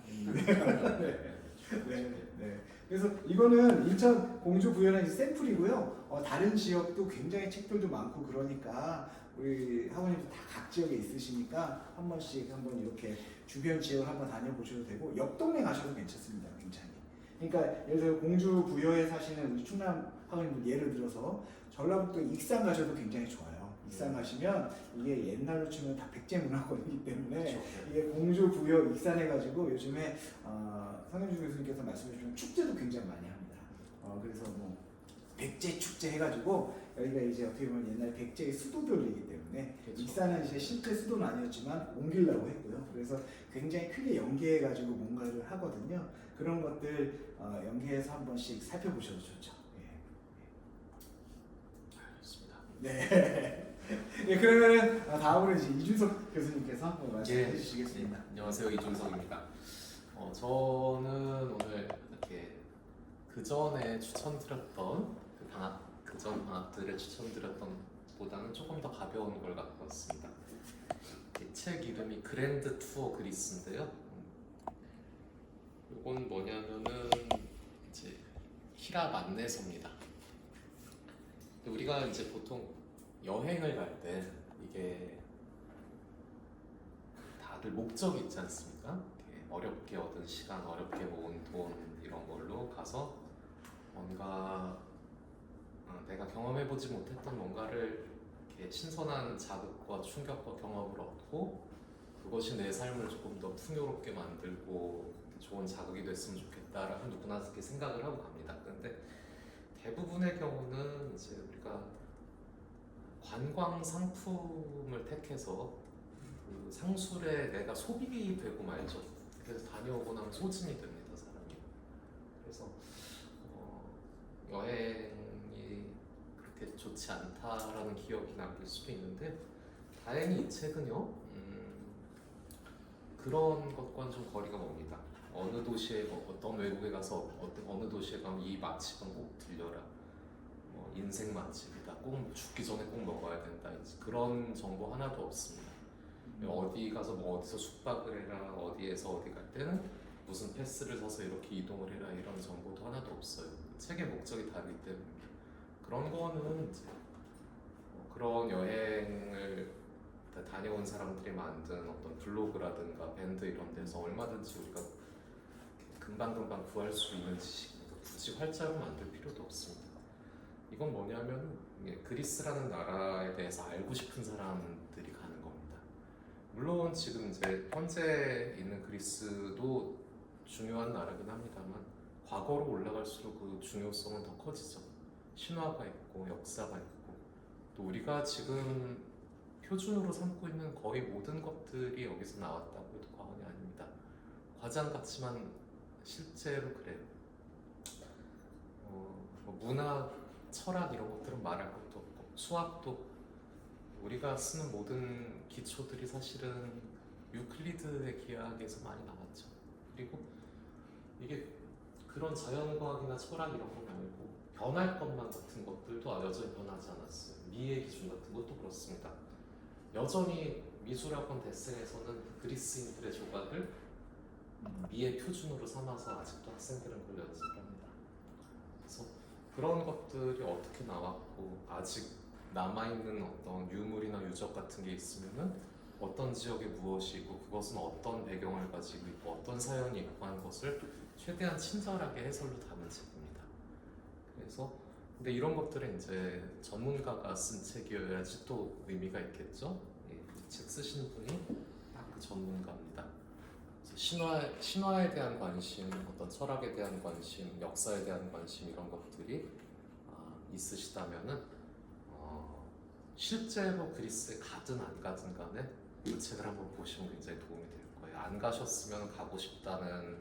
네. 그래서 이거는 인천 공주 부여는 이제 샘플이고요. 다른 지역도 굉장히 책들도 많고 그러니까 우리 학원님도 다 각 지역에 있으시니까 한 번씩 한번 이렇게 주변 지역 한번 다녀보셔도 되고 옆 동네 가셔도 괜찮습니다. 굉장히. 그러니까 예를 들어 공주 부여에 사시는 우리 충남 학원님들 예를 들어서 전라북도 익산 가셔도 굉장히 좋아요. 익산 가시면 이게 옛날로 치면 다 백제 문화권이기 때문에 이게 공주 부여 익산 해가지고 요즘에 성현주 교수님께서 말씀해 주신 축제도 굉장히 많이 합니다. 그래서 뭐 백제 축제 해가지고 여기가 이제 어떻게 보면 옛날 백제의 수도들이기 때문에 그렇죠. 익산은 이제 실제 수도는 아니었지만 옮기려고 했고요. 그래서 굉장히 크게 연계해가지고 뭔가를 하거든요. 그런 것들 연계해서 한 번씩 살펴보셔도 좋죠. 알겠습니다. 네. 네, 그러면은 다음으로 이제 이준석 교수님께서 말씀해 예. 주시겠습니다. 안녕하세요, 이준석입니다. 저는 오늘 이렇게 그 전에 추천드렸던 그전 방학들에 추천드렸던 보다는 조금 더 가벼운 걸 갖고 왔습니다. 이 책 이름이 그랜드 투어 그리스인데요. 이건 뭐냐면은 이제 히랍 안내서입니다. 우리가 이제 보통 여행을 갈 때 이게 다들 목적이 있지 않습니까? 이렇게 어렵게 얻은 시간, 어렵게 모은 돈 이런 걸로 가서 뭔가 내가 경험해보지 못했던 뭔가를 이렇게 신선한 자극과 충격과 경험을 얻고 그것이 내 삶을 조금 더 풍요롭게 만들고 좋은 자극이 됐으면 좋겠다라고 누구나 이렇게 생각을 하고 갑니다. 그런데 대부분의 경우는 이제 우리가 관광 상품을 택해서 그 상술에 내가 소비되고 말죠. 그래서 다녀오고 나면 소진이 됩니다, 사람이. 그래서 여행이 그렇게 좋지 않다라는 기억이 남길 수도 있는데 다행히 이 책은요 그런 것과는 좀 거리가 멉니다. 어느 도시에 어떤 외국에 가서 어느 도시에 가면 이 맛집은 꼭 들려라. 인생 맛집이다. 꼭 죽기 전에 꼭 먹어야 된다. 그런 정보 하나도 없습니다. 어디 가서 뭐 어디서 숙박을 해라. 어디에서 어디 갈 때는 무슨 패스를 사서 이렇게 이동을 해라. 이런 정보도 하나도 없어요. 책의 목적이 다르기 때문입니다. 그런 거는 이제 그런 여행을 다녀온 사람들이 만든 어떤 블로그라든가 밴드 이런 데서 얼마든지 우리가 금방금방 구할 수 있는 지식입니다. 굳이 활자로 만들 필요도 없습니다. 이건 뭐냐면 그리스라는 나라에 대해서 알고 싶은 사람들이 가는 겁니다. 물론 지금 이제 현재 있는 그리스도 중요한 나라긴 합니다만 과거로 올라갈수록 그 중요성은 더 커지죠. 신화가 있고 역사가 있고 또 우리가 지금 표준으로 삼고 있는 거의 모든 것들이 여기서 나왔다고 해도 과언이 아닙니다. 과장 같지만 실제로 그래요. 문화, 철학 이런 것들은 말할 것도 없고 수학도 우리가 쓰는 모든 기초들이 사실은 유클리드의 기하학에서 많이 나왔죠. 그리고 이게 그런 자연과학이나 철학 이런 거 말고 변할 것만 같은 것들도 여전히 변하지 않았어요. 미의 기준 같은 것도 그렇습니다. 여전히 미술학원 대생에서는 그리스인들의 조각을 미의 표준으로 삼아서 아직도 학생들은 그걸 연습을 합니다. 그래서 그런 것들이 어떻게 나왔고 아직 남아있는 어떤 유물이나 유적 같은 게 있으면은 어떤 지역에 무엇이 있고 그것은 어떤 배경을 가지고 있고 어떤 사연이 있고 하는 것을 최대한 친절하게 해설로 담은 책 근데 이런 것들은 이제 전문가가 쓴 책이어야지 또 의미가 있겠죠. 예, 이 책 쓰신 분이 딱 그 전문가입니다. 그래서 신화에 대한 관심, 어떤 철학에 대한 관심, 역사에 대한 관심 이런 것들이 있으시다면은 실제로 그리스에 가든 안 가든 간에 이 책을 한번 보시면 굉장히 도움이 될 거예요. 안 가셨으면 가고 싶다는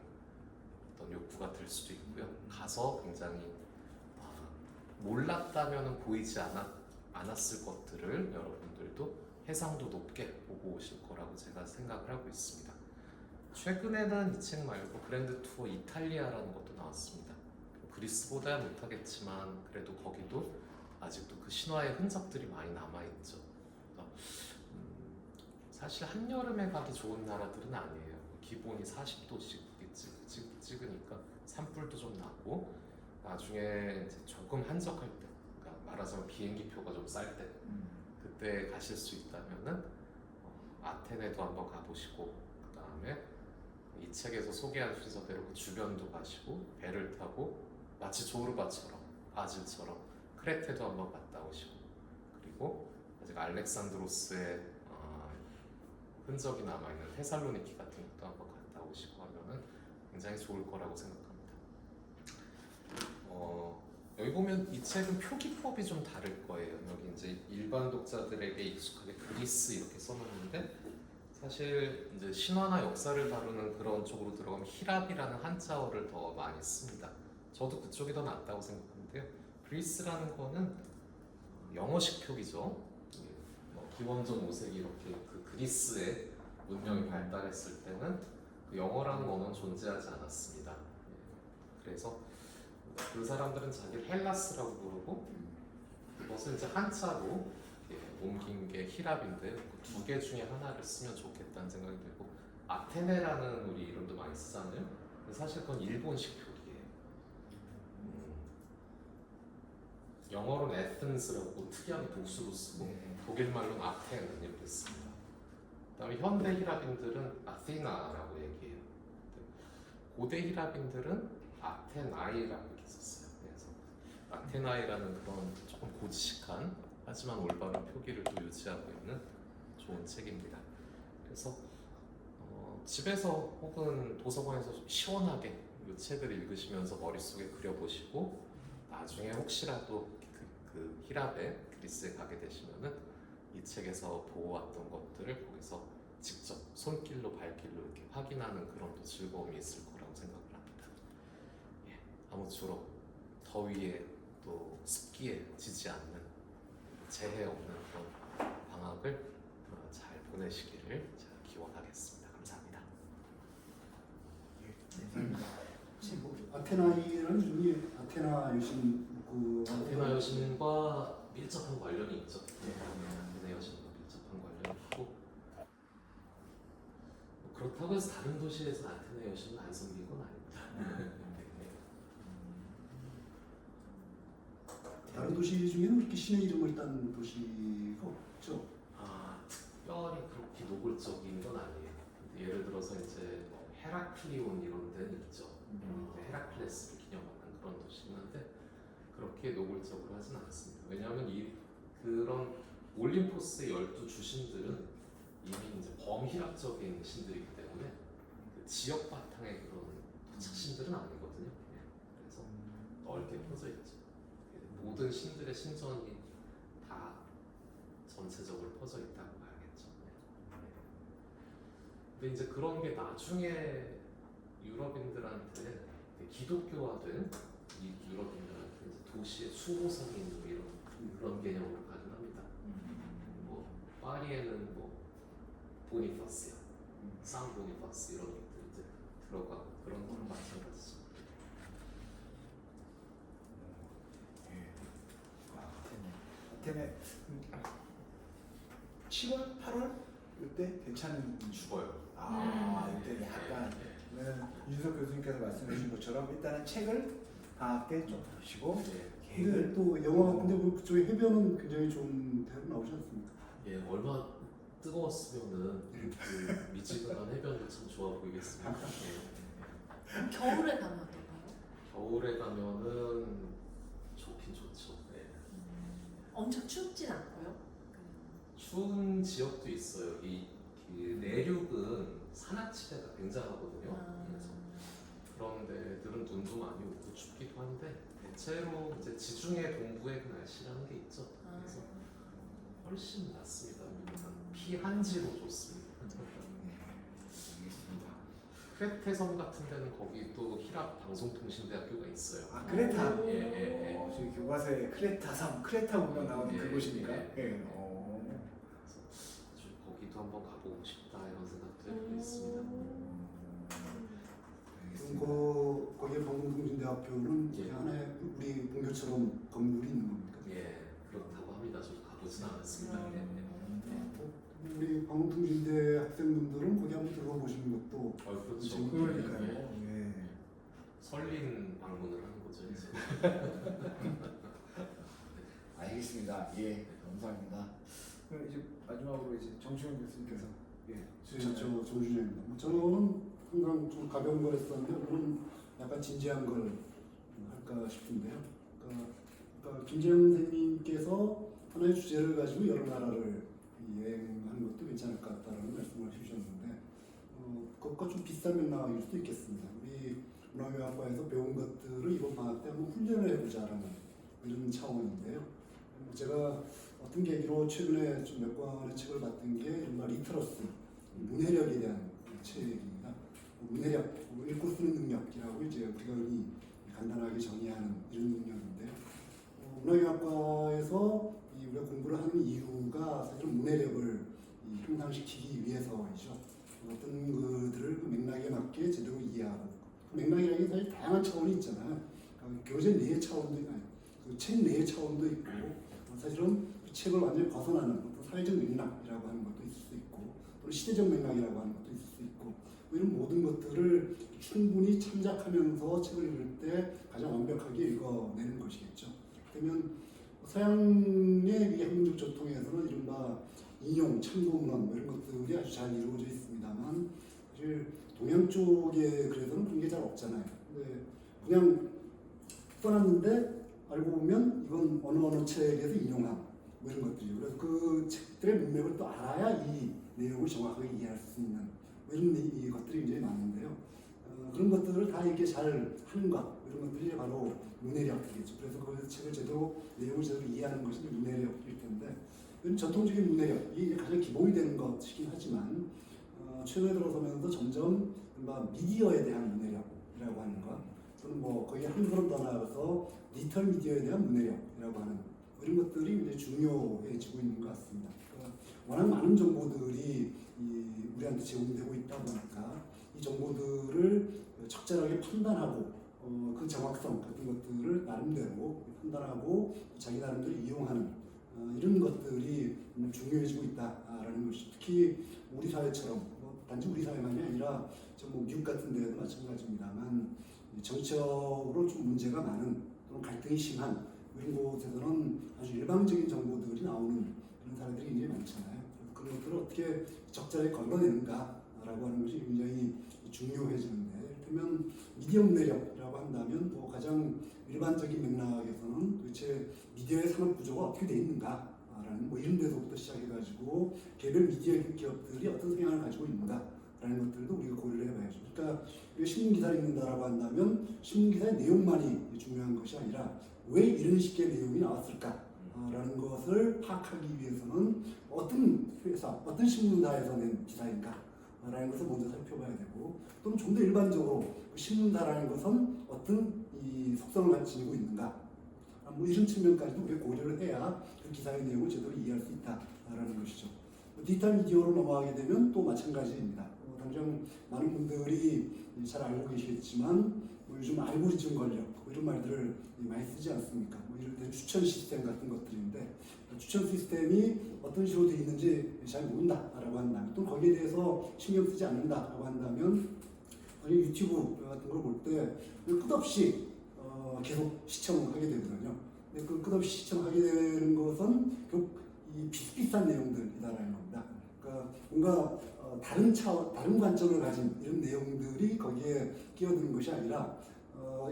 어떤 욕구가 들 수도 있고요. 가서 굉장히 몰랐다면 보이지 않았을 것들을 여러분들도 해상도 높게 보고 오실 거라고 제가 생각을 하고 있습니다. 최근에는 이 책 말고 그랜드 투어 이탈리아라는 것도 나왔습니다. 그리스보다야 못하겠지만 그래도 거기도 아직도 그 신화의 흔적들이 많이 남아있죠. 사실 한여름에 가기 좋은 나라들은 아니에요. 기본이 40도씩 찍으니까 산불도 좀 나고 나중에 이제 조금 한적할 때, 그러니까 말하자면 비행기 표가 좀 쌀 때, 그때 가실 수 있다면은 아테네도 한번 가보시고 그 다음에 이 책에서 소개한 순서대로 그 주변도 가시고 배를 타고 마치 조르바처럼 바질처럼 크레테도 한번 갔다 오시고 그리고 아직 알렉산드로스의 흔적이 남아있는 테살로니키 같은 것도 한번 갔다 오시고 하면은 굉장히 좋을 거라고 생각합니다. 여기 보면 이 책은 표기법이 좀 다를 거예요. 여기 이제 일반 독자들에게 익숙하게 그리스 이렇게 써놨는데 사실 이제 신화나 역사를 다루는 그런 쪽으로 들어가면 히랍이라는 한자어를 더 많이 씁니다. 저도 그쪽이 더 낫다고 생각하는데요. 그리스라는 거는 영어식 표기죠. 기원전 5세기 이렇게 그 그리스의 문명이 발달했을 때는 그 영어라는 언어는 존재하지 않았습니다. 그래서 그 사람들은 자기를 헬라스라고 부르고 그것을 이제 한자로 옮긴 게 히랍인데 그 두 개 중에 하나를 쓰면 좋겠다는 생각이 들고 아테네라는 우리 이름도 많이 쓰잖아요. 근데 사실 그건 일본식 표기예요. 영어로는 에센스라고 특이하게 복수로 쓰고 독일말로는 아테네 이렇게 씁니다. 그다음에 현대 히랍인들은 아테나라고 얘기해요. 고대 히랍인들은 아테나이라고 이렇게 썼어요. 그래서 아테나이라는 그런 조금 고지식한 하지만 올바른 표기를 또 유지하고 있는 좋은 책입니다. 그래서 집에서 혹은 도서관에서 시원하게 이 책을 읽으시면서 머릿속에 그려보시고 나중에 혹시라도 그 히랍에 그리스에 가게 되시면은 이 책에서 보아왔던 것들을 거기서 직접 손길로 발길로 이렇게 확인하는 그런 또 즐거움이 있을 거라고 생각을 합니다. 예, 아무쪼록 더위에 또 습기에 지지 않는 재해 없는 그런 방학을 잘 보내시기를 제가 기원하겠습니다. 감사합니다. 혹시 뭐 아테나이라는 이름이 아테나 여신 그 아테나 여신과 밀접한 관련이 있죠. 아테나 여신과 밀접한 관련이 있고 뭐 그렇다고 해서 다른 도시에서 아테나 여신을 안 섬긴 건 아닙니다. 다른 도시 중에는 이렇게 신의 이름을 딴 도시가 없죠. 특별히 그렇게 노골적인 건 아니에요. 근데 예를 들어서 이제 뭐 헤라클리온 이런 데는 있죠. 헤라클레스를 기념하는 그런 도시 있는데 그렇게 노골적으로 하진 않습니다. 왜냐하면 그런 올림포스의 12주신들은 이미 이제 범희락적인 신들이기 때문에 그 지역 바탕의 그런 토착신들은 아니거든요. 그래서 넓게 퍼져 있죠. 모든 신들의 신전이 다 전체적으로 퍼져 있다고 봐야겠죠. 근데 이제 그런 게 나중에 유럽인들한테 기독교화된 이 유럽인들한테 이제 도시의 수호성인 뭐 이런 그런 개념으로 가긴 합니다. 뭐 파리에는 뭐 보니파스야, 상 보니파스 이런 것들 이제 들어가고 그런 거랑 마찬가지죠. 아테네 7월, 8월 이때 괜찮은 죽어요. 이때 약간 윤석 교수님께서 말씀해 주신 것처럼 일단은 책을 방학 때 좀 보시고 근데 계획을 또 영화 근데 뭐 그쪽에 해변은 굉장히 좀 대로 나오지 않습니까? 예, 얼마 뜨거웠으면은 그 미지근한 해변도 참 좋아 보이겠습니다. 예. 겨울에 가면 어떨까요? 겨울에 가면은 좋긴 좋긴 좋죠. 네. 엄청 춥진 않고요. 추운 지역도 있어요. 이 내륙은 산악지대가 굉장하거든요. 그래서 그런 데들은 눈도 많이 오고 춥기도 한데 대체로 이제 지중해 동부의 그 날씨라는 게 있죠. 그래서 훨씬 낫습니다. 피한지로 좋습니다. 알겠습니다. 크레테 섬 같은 데는 거기 또 히랍 방송통신대학교가 있어요. 아 크레타. 예. 저희 교과서에 크레타 섬, 크레타 보면 나오는 예, 그곳입니까? 예. 예. 아주 거기도 한번 가보고 싶다 이런 생각도 해보고 있습니다. 알겠습니다. 거기에 방송통신대학교는 예. 하나의 우리 본교처럼 건물이 있는 겁니까? 예, 그렇다고 합니다. 저도 가보진 않았습니다. 예. 우리 방송통신대 학생분들은 거기 한번 들어보시는 것도 그렇죠. 그러니까요. 예. 예. 설린 방문을 하는 거죠 이제. 알겠습니다. 예, 감사합니다. 그럼 이제 마지막으로 이제 정시훈 교수님께서 저 정준영입니다. 저는 항상 좀 가벼운 걸 했었는데 오늘은 약간 진지한 걸 할까 싶은데요. 그러니까 김재영 선생님께서 하나의 주제를 가지고 여러 나라를 여행하는 것도 괜찮을 것 같다라는 말씀을 해주셨는데 그것과 좀 비슷한 맥락일 수도 있겠습니다. 우리 문화교학과에서 배운 것들을 이번 방학 때 한번 훈련을 해보자라는 이런 차원인데요. 제가 어떤 계기로 최근에 좀 몇 권의 책을 봤던 게 이른바 리터러스, 문해력에 대한 책입니다. 문해력, 읽고 쓰는 능력이라고 이제 우리가 흔히 간단하게 정의하는 이런 능력인데요. 문화교학과에서 우리가 공부를 하는 이유가 사실은 문해력을 향상시키기 위해서이죠. 어떤 그들을 그 맥락에 맞게 제대로 이해하고 그 맥락이라는 게 사실 다양한 차원이 있잖아요. 교재 내의 차원도 있고 책 내의 차원도 있고 사실은 그 책을 완전히 벗어나는 어떤 사회적 맥락이라고 하는 것도 있을 수 있고 또는 시대적 맥락이라고 하는 것도 있을 수 있고 이런 모든 것들을 충분히 참작하면서 책을 읽을 때 가장 완벽하게 읽어내는 것이겠죠. 그러면 서양의 이 학문적 전통에서는 이른바 인용, 참고문헌 이런 것들이 아주 잘 이루어져 있습니다만 사실 동양 쪽에 그래서는 그런 게 잘 없잖아요. 근데 그냥 써놨는데 알고 보면 이건 어느 책에서 인용한 뭐 이런 것들이죠. 그래서 그 책들의 문맥을 또 알아야 이 내용을 정확하게 이해할 수 있는 뭐 이런 이 것들이 굉장히 많은데요. 그런 것들을 다 이렇게 잘 하는 것 이런 것들이 바로 문해력이겠죠. 그래서 그 책을 제대로 내용을 제대로 이해하는 것이 문해력일 텐데 이런 전통적인 문해력이 가장 기본이 되는 것이긴 하지만 최근에 들어서면서 점점 미디어에 대한 문해력이라고 하는 것 또는 뭐 거의 한 걸음 더 나아가서 디지털 미디어에 대한 문해력이라고 하는 이런 것들이 굉장히 중요해지고 있는 것 같습니다. 그러니까 워낙 많은 정보들이 우리한테 제공되고 있다 보니까 이 정보들을 적절하게 판단하고 그 정확성 같은 것들을 나름대로 판단하고 자기 나름대로 이용하는 이런 것들이 중요해지고 있다라는 것이 특히 우리 사회처럼 단지 우리 사회만이 아니라 뭐 미국 같은 데도 마찬가지입니다만 정치적으로 좀 문제가 많은 또는 갈등이 심한 이런 곳에서는 아주 일방적인 정보들이 나오는 그런 사례들이 굉장히 많잖아요. 그런 것들을 어떻게 적절하게 걸러내는가라고 하는 것이 굉장히 중요해지는데 이를테면 미디어 문해력이라고 한다면 뭐 가장 일반적인 맥락에서는 도대체 미디어의 산업 구조가 어떻게 돼 있는가라는 뭐 이런 데서부터 시작해가지고 개별 미디어 기업들이 어떤 성향을 가지고 있는가라는 것들도 우리가 고려를 해봐야죠. 그러니까 신문 기사를 읽는다라고 한다면 신문 기사의 내용만이 중요한 것이 아니라 왜 이런 식의 내용이 나왔을까라는 것을 파악하기 위해서는 어떤 회사, 어떤 신문사에서 낸 기사인가라는 것을 먼저 살펴봐야 되고 또는 좀 더 일반적으로 그 신문사라는 것은 어떤 이 속성을 가지고 있는가 뭐 이런 측면까지도 우리가 고려를 해야 그 기사의 내용을 제대로 이해할 수 있다라는 것이죠. 디지털 미디어로 넘어가게 되면 또 마찬가지입니다. 당장 많은 분들이 잘 알고 계시겠지만 뭐 요즘 알고리즘 권력 이런 말들을 많이 쓰지 않습니까? 뭐 이럴 때 추천 시스템 같은 것들인데 추천 시스템이 어떤 식으로 되어 있는지 잘 모른다라고 한다면 또 거기에 대해서 신경 쓰지 않는다라고 한다면 아니 유튜브 같은 걸 볼 때 끝없이 계속 시청하게 되거든요. 근데 그 끝없이 시청하게 되는 것은 이 비슷비슷한 내용들이다라는 겁니다. 그러니까 뭔가 다른 관점을 가진 이런 내용들이 거기에 끼어드는 것이 아니라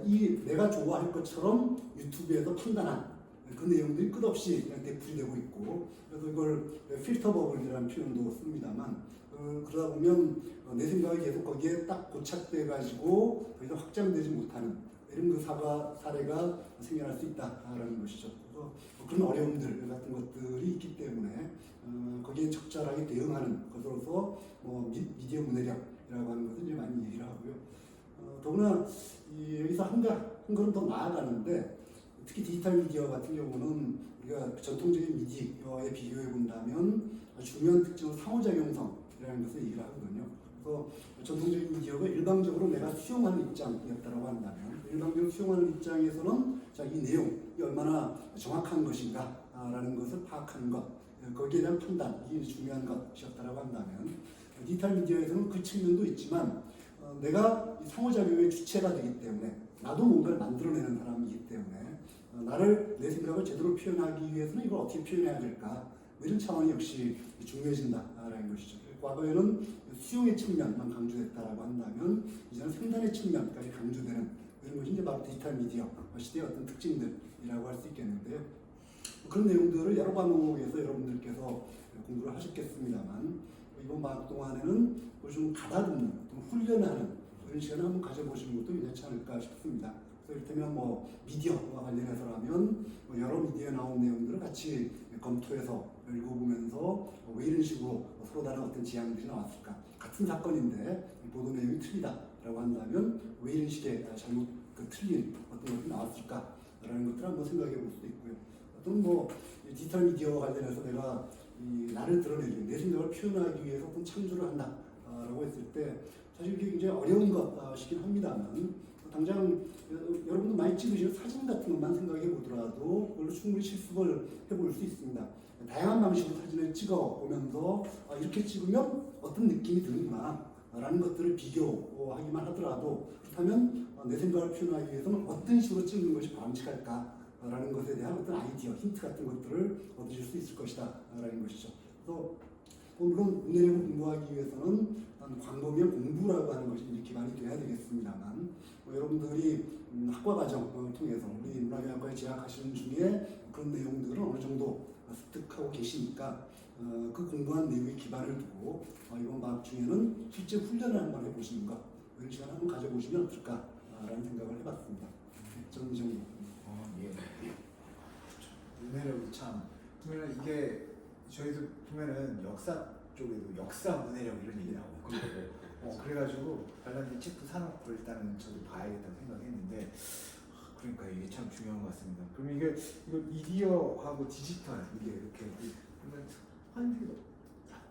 이 내가 좋아할 것처럼 유튜브에서 판단한 그 내용들이 끝없이 그냥 대풀이 되고 있고, 그래서 이걸 필터 버블이라는 표현도 씁니다만, 그러다 보면 내 생각이 계속 거기에 딱 고착돼 가지고 더 이상 확장되지 못하는 이런 그 사례가 생겨날 수 있다라는 것이죠. 그래서 그런 어려움들 같은 것들이 있기 때문에 거기에 적절하게 대응하는 것으로서 미디어 문해력이라고 하는 것을 이제 많이 얘기를 하고요. 더구나 여기서 한 걸음 더 나아가는데, 특히 디지털 미디어 같은 경우는 우리가 전통적인 미디어에 비교해 본다면 중요한 특징은 상호작용성이라는 것을 얘기를 하거든요. 그래서 전통적인 미디어가 일방적으로 내가 수용하는 입장이었다라고 한다면, 일방적으로 수용하는 입장에서는 이 내용이 얼마나 정확한 것인가라는 것을 파악하는 것, 거기에 대한 판단, 이게 중요한 것이었다라고 한다면, 디지털 미디어에서는 그 측면도 있지만 내가 상호작용의 주체가 되기 때문에, 나도 뭔가를 만들어내는 사람이기 때문에 내 생각을 제대로 표현하기 위해서는 이걸 어떻게 표현해야 될까, 이런 차원이 역시 중요해진다라는 것이죠. 과거에는 수용의 측면만 강조됐다라고 한다면, 이제는 생산의 측면까지 강조되는 이런 것이 이제 바로 디지털 미디어 시대의 어떤 특징들이라고 할 수 있겠는데요. 그런 내용들을 여러 과목에서 여러분들께서 공부를 하셨겠습니다만, 이번 방학 동안에는 그걸 좀 가다듬는, 좀 훈련하는 그런 시간을 한번 가져보시는 것도 괜찮지 않을까 싶습니다. 그래서 이를테면 미디어와 관련해서라면 여러 미디어에 나온 내용들을 같이 검토해서 읽어보면서 왜 이런 식으로 서로 다른 어떤 지향들이 나왔을까? 같은 사건인데 보도 내용이 틀리다라고 한다면 왜 이런 식의 잘못 틀린 어떤 것이 나왔을까라는 것들을 한번 생각해 볼 수도 있고요. 어떤 디지털 미디어와 관련해서 내가 나를 드러내기, 내 생각을 표현하기 위해서 어떤 창조를 한다라고 했을 때 사실 이게 굉장히 어려운 것이긴 합니다만, 당장 여러분도 많이 찍으시는 사진 같은 것만 생각해 보더라도 그걸로 충분히 실습을 해볼 수 있습니다. 다양한 방식으로 사진을 찍어 보면서 이렇게 찍으면 어떤 느낌이 드는구나 라는 것들을 비교하기만 하더라도, 그렇다면 내 생각을 표현하기 위해서는 어떤 식으로 찍는 것이 바람직할까 라는 것에 대한 어떤 아이디어, 힌트 같은 것들을 얻으실 수 있을 것이다 라는 것이죠. 그래서 물론 문해력을 공부하기 위해서는 광범위한 공부라고 하는 것이 이제 기반이 돼야 되겠습니다만, 여러분들이 학과 과정을 통해서 우리 문화경영학과에 재학하시는 중에 그런 내용들은 어느 정도 습득하고 계시니까 그 공부한 내용에 기반을 두고 이번 방학 중에는 실제 훈련을 한번 해보시는 것, 이런 시간 한번 가져보시면 어떨까라는 생각을 해봤습니다. 저는 이 정도. 예. 문해력이 참 보면 이게 저희도 보면은 역사 쪽에도 역사 문해력 이런 얘기 나오고 있고, 그래가지고 관련된 책도 사놓고 일단은 저도 봐야겠다고 생각했는데, 그러니까 이게 참 중요한 것 같습니다. 그럼 이거 미디어하고 디지털 이게 이렇게 그러면 환기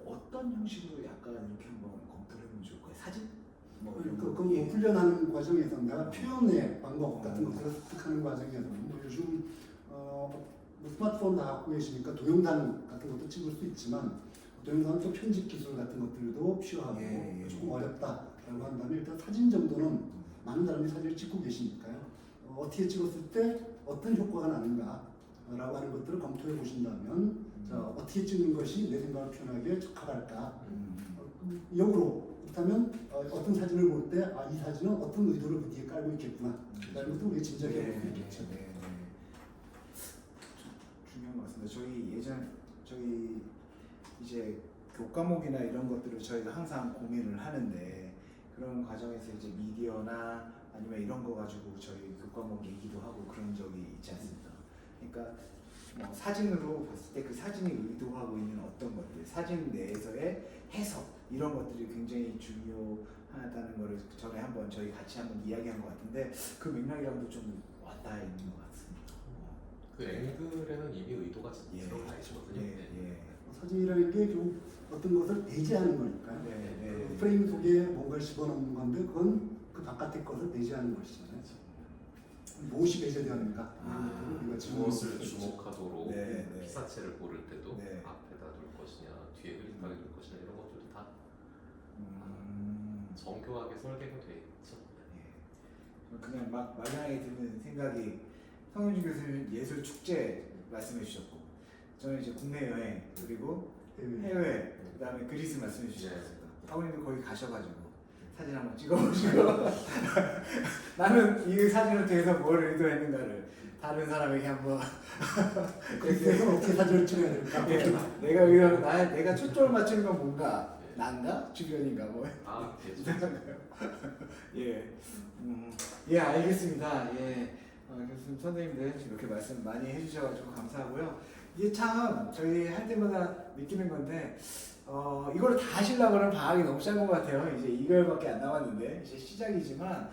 어떤 형식으로 약간 이렇게 한번 검토를 해보면 좋을까요? 사진? 그 훈련하는 과정에서 내가 표현의 방법 같은 것들을 습득하는 과정에서 요즘 스마트폰 다 갖고 계시니까 동영상 같은 것도 찍을 수 있지만, 동영상 또 편집 기술 같은 것들도 필요하고 조금 어렵다라고 한다면 일단 사진 정도는 많은 사람이 사진을 찍고 계시니까요. 어떻게 찍었을 때 어떤 효과가 나는가라고 하는 것들을 검토해 보신다면, 어떻게 찍는 것이 내 생각을 표현하기에 적합할까? 역으로 그렇다면 어떤 사진을 볼 때 이 사진은 어떤 의도를 그 뒤에 깔고 있겠구나 라는 것도 우리가 짐작해 볼 수 있겠죠. 중요한 것 같습니다. 저희 이제 교과목이나 이런 것들을 저희가 항상 고민을 하는데, 그런 과정에서 이제 미디어나 아니면 이런 거 가지고 저희 교과목 얘기도 하고 그런 적이 있지 않습니까? 그러니까 사진으로 봤을 때 그 사진이 의도하고 있는 어떤 것들, 사진 내에서의 해석, 이런 것들이 굉장히 중요하다는 거를 전에 한번 저희 같이 한번 이야기한 것 같은데, 그 맥락이랑도 좀 왔다 있는 것 같습니다. 그 앵글에는 이미 의도가 들어가 있거든요. 사진이라는 게 좀 어떤 것을 배제하는 거니까요. 그 프레임 속에 뭔가를 집어넣는 건데, 그건 그 바깥의 것을 배제하는 것이잖아요. 무엇이 배제되었는가? 무엇을 주목하도록 네. 피사체를 고를 때도 네. 앞에다 둘 것이냐, 뒤에 흐릿하게 둘 것이냐, 이런 것들도 다 정교하게 설계가 돼 있죠. 그냥 막연하게 드는 생각이, 성윤주 교수님 예술 축제 말씀해 주셨고, 저는 이제 국내 여행 그리고 해외, 그다음에 그리스 말씀해 주셨습니다. 아버님도 거기 가셔가지고 사진 한번 찍어보시고 나는 이 사진을 통해서 뭘 의도했는가를 다른 사람에게 한번 그래서 어떻게 사진을 찍어야 될까? 예, 내가 초점을 맞추는 건 뭔가 난가 주변인가 뭐 아, 네. 예, 예 알겠습니다. 예, 교수님 선생님들 이렇게 말씀 많이 해주셔가지고 감사하고요. 이게 참 저희 할 때마다 느끼는 건데 이걸 다 하시려고 그러면 방학이 너무 짧은 것 같아요. 이제 2개월밖에 안 남았는데 이제 시작이지만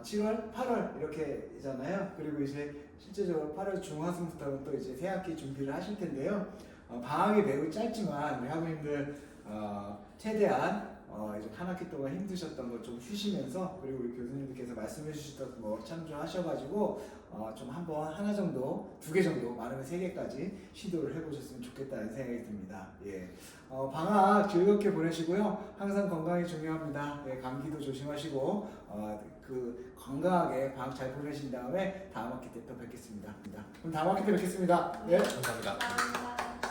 7월, 8월 이렇게잖아요. 그리고 이제 실제적으로 8월 중하순부터는 또 이제 새학기 준비를 하실 텐데요. 방학이 매우 짧지만 우리 학우님들 최대한 이제 한 학기 동안 힘드셨던 거 좀 쉬시면서 그리고 우리 교수님들께서 말씀해 주셨던 거 참조하셔가지고 좀 한번 하나 정도, 2개 정도, 많으면 3개까지 시도를 해보셨으면 좋겠다는 생각이 듭니다. 예, 방학 즐겁게 보내시고요. 항상 건강이 중요합니다. 예, 감기도 조심하시고 그 건강하게 방학 잘 보내신 다음에 다음 학기 때 또 뵙겠습니다. 그럼 다음 학기 때 뵙겠습니다. 예. 감사합니다. 감사합니다.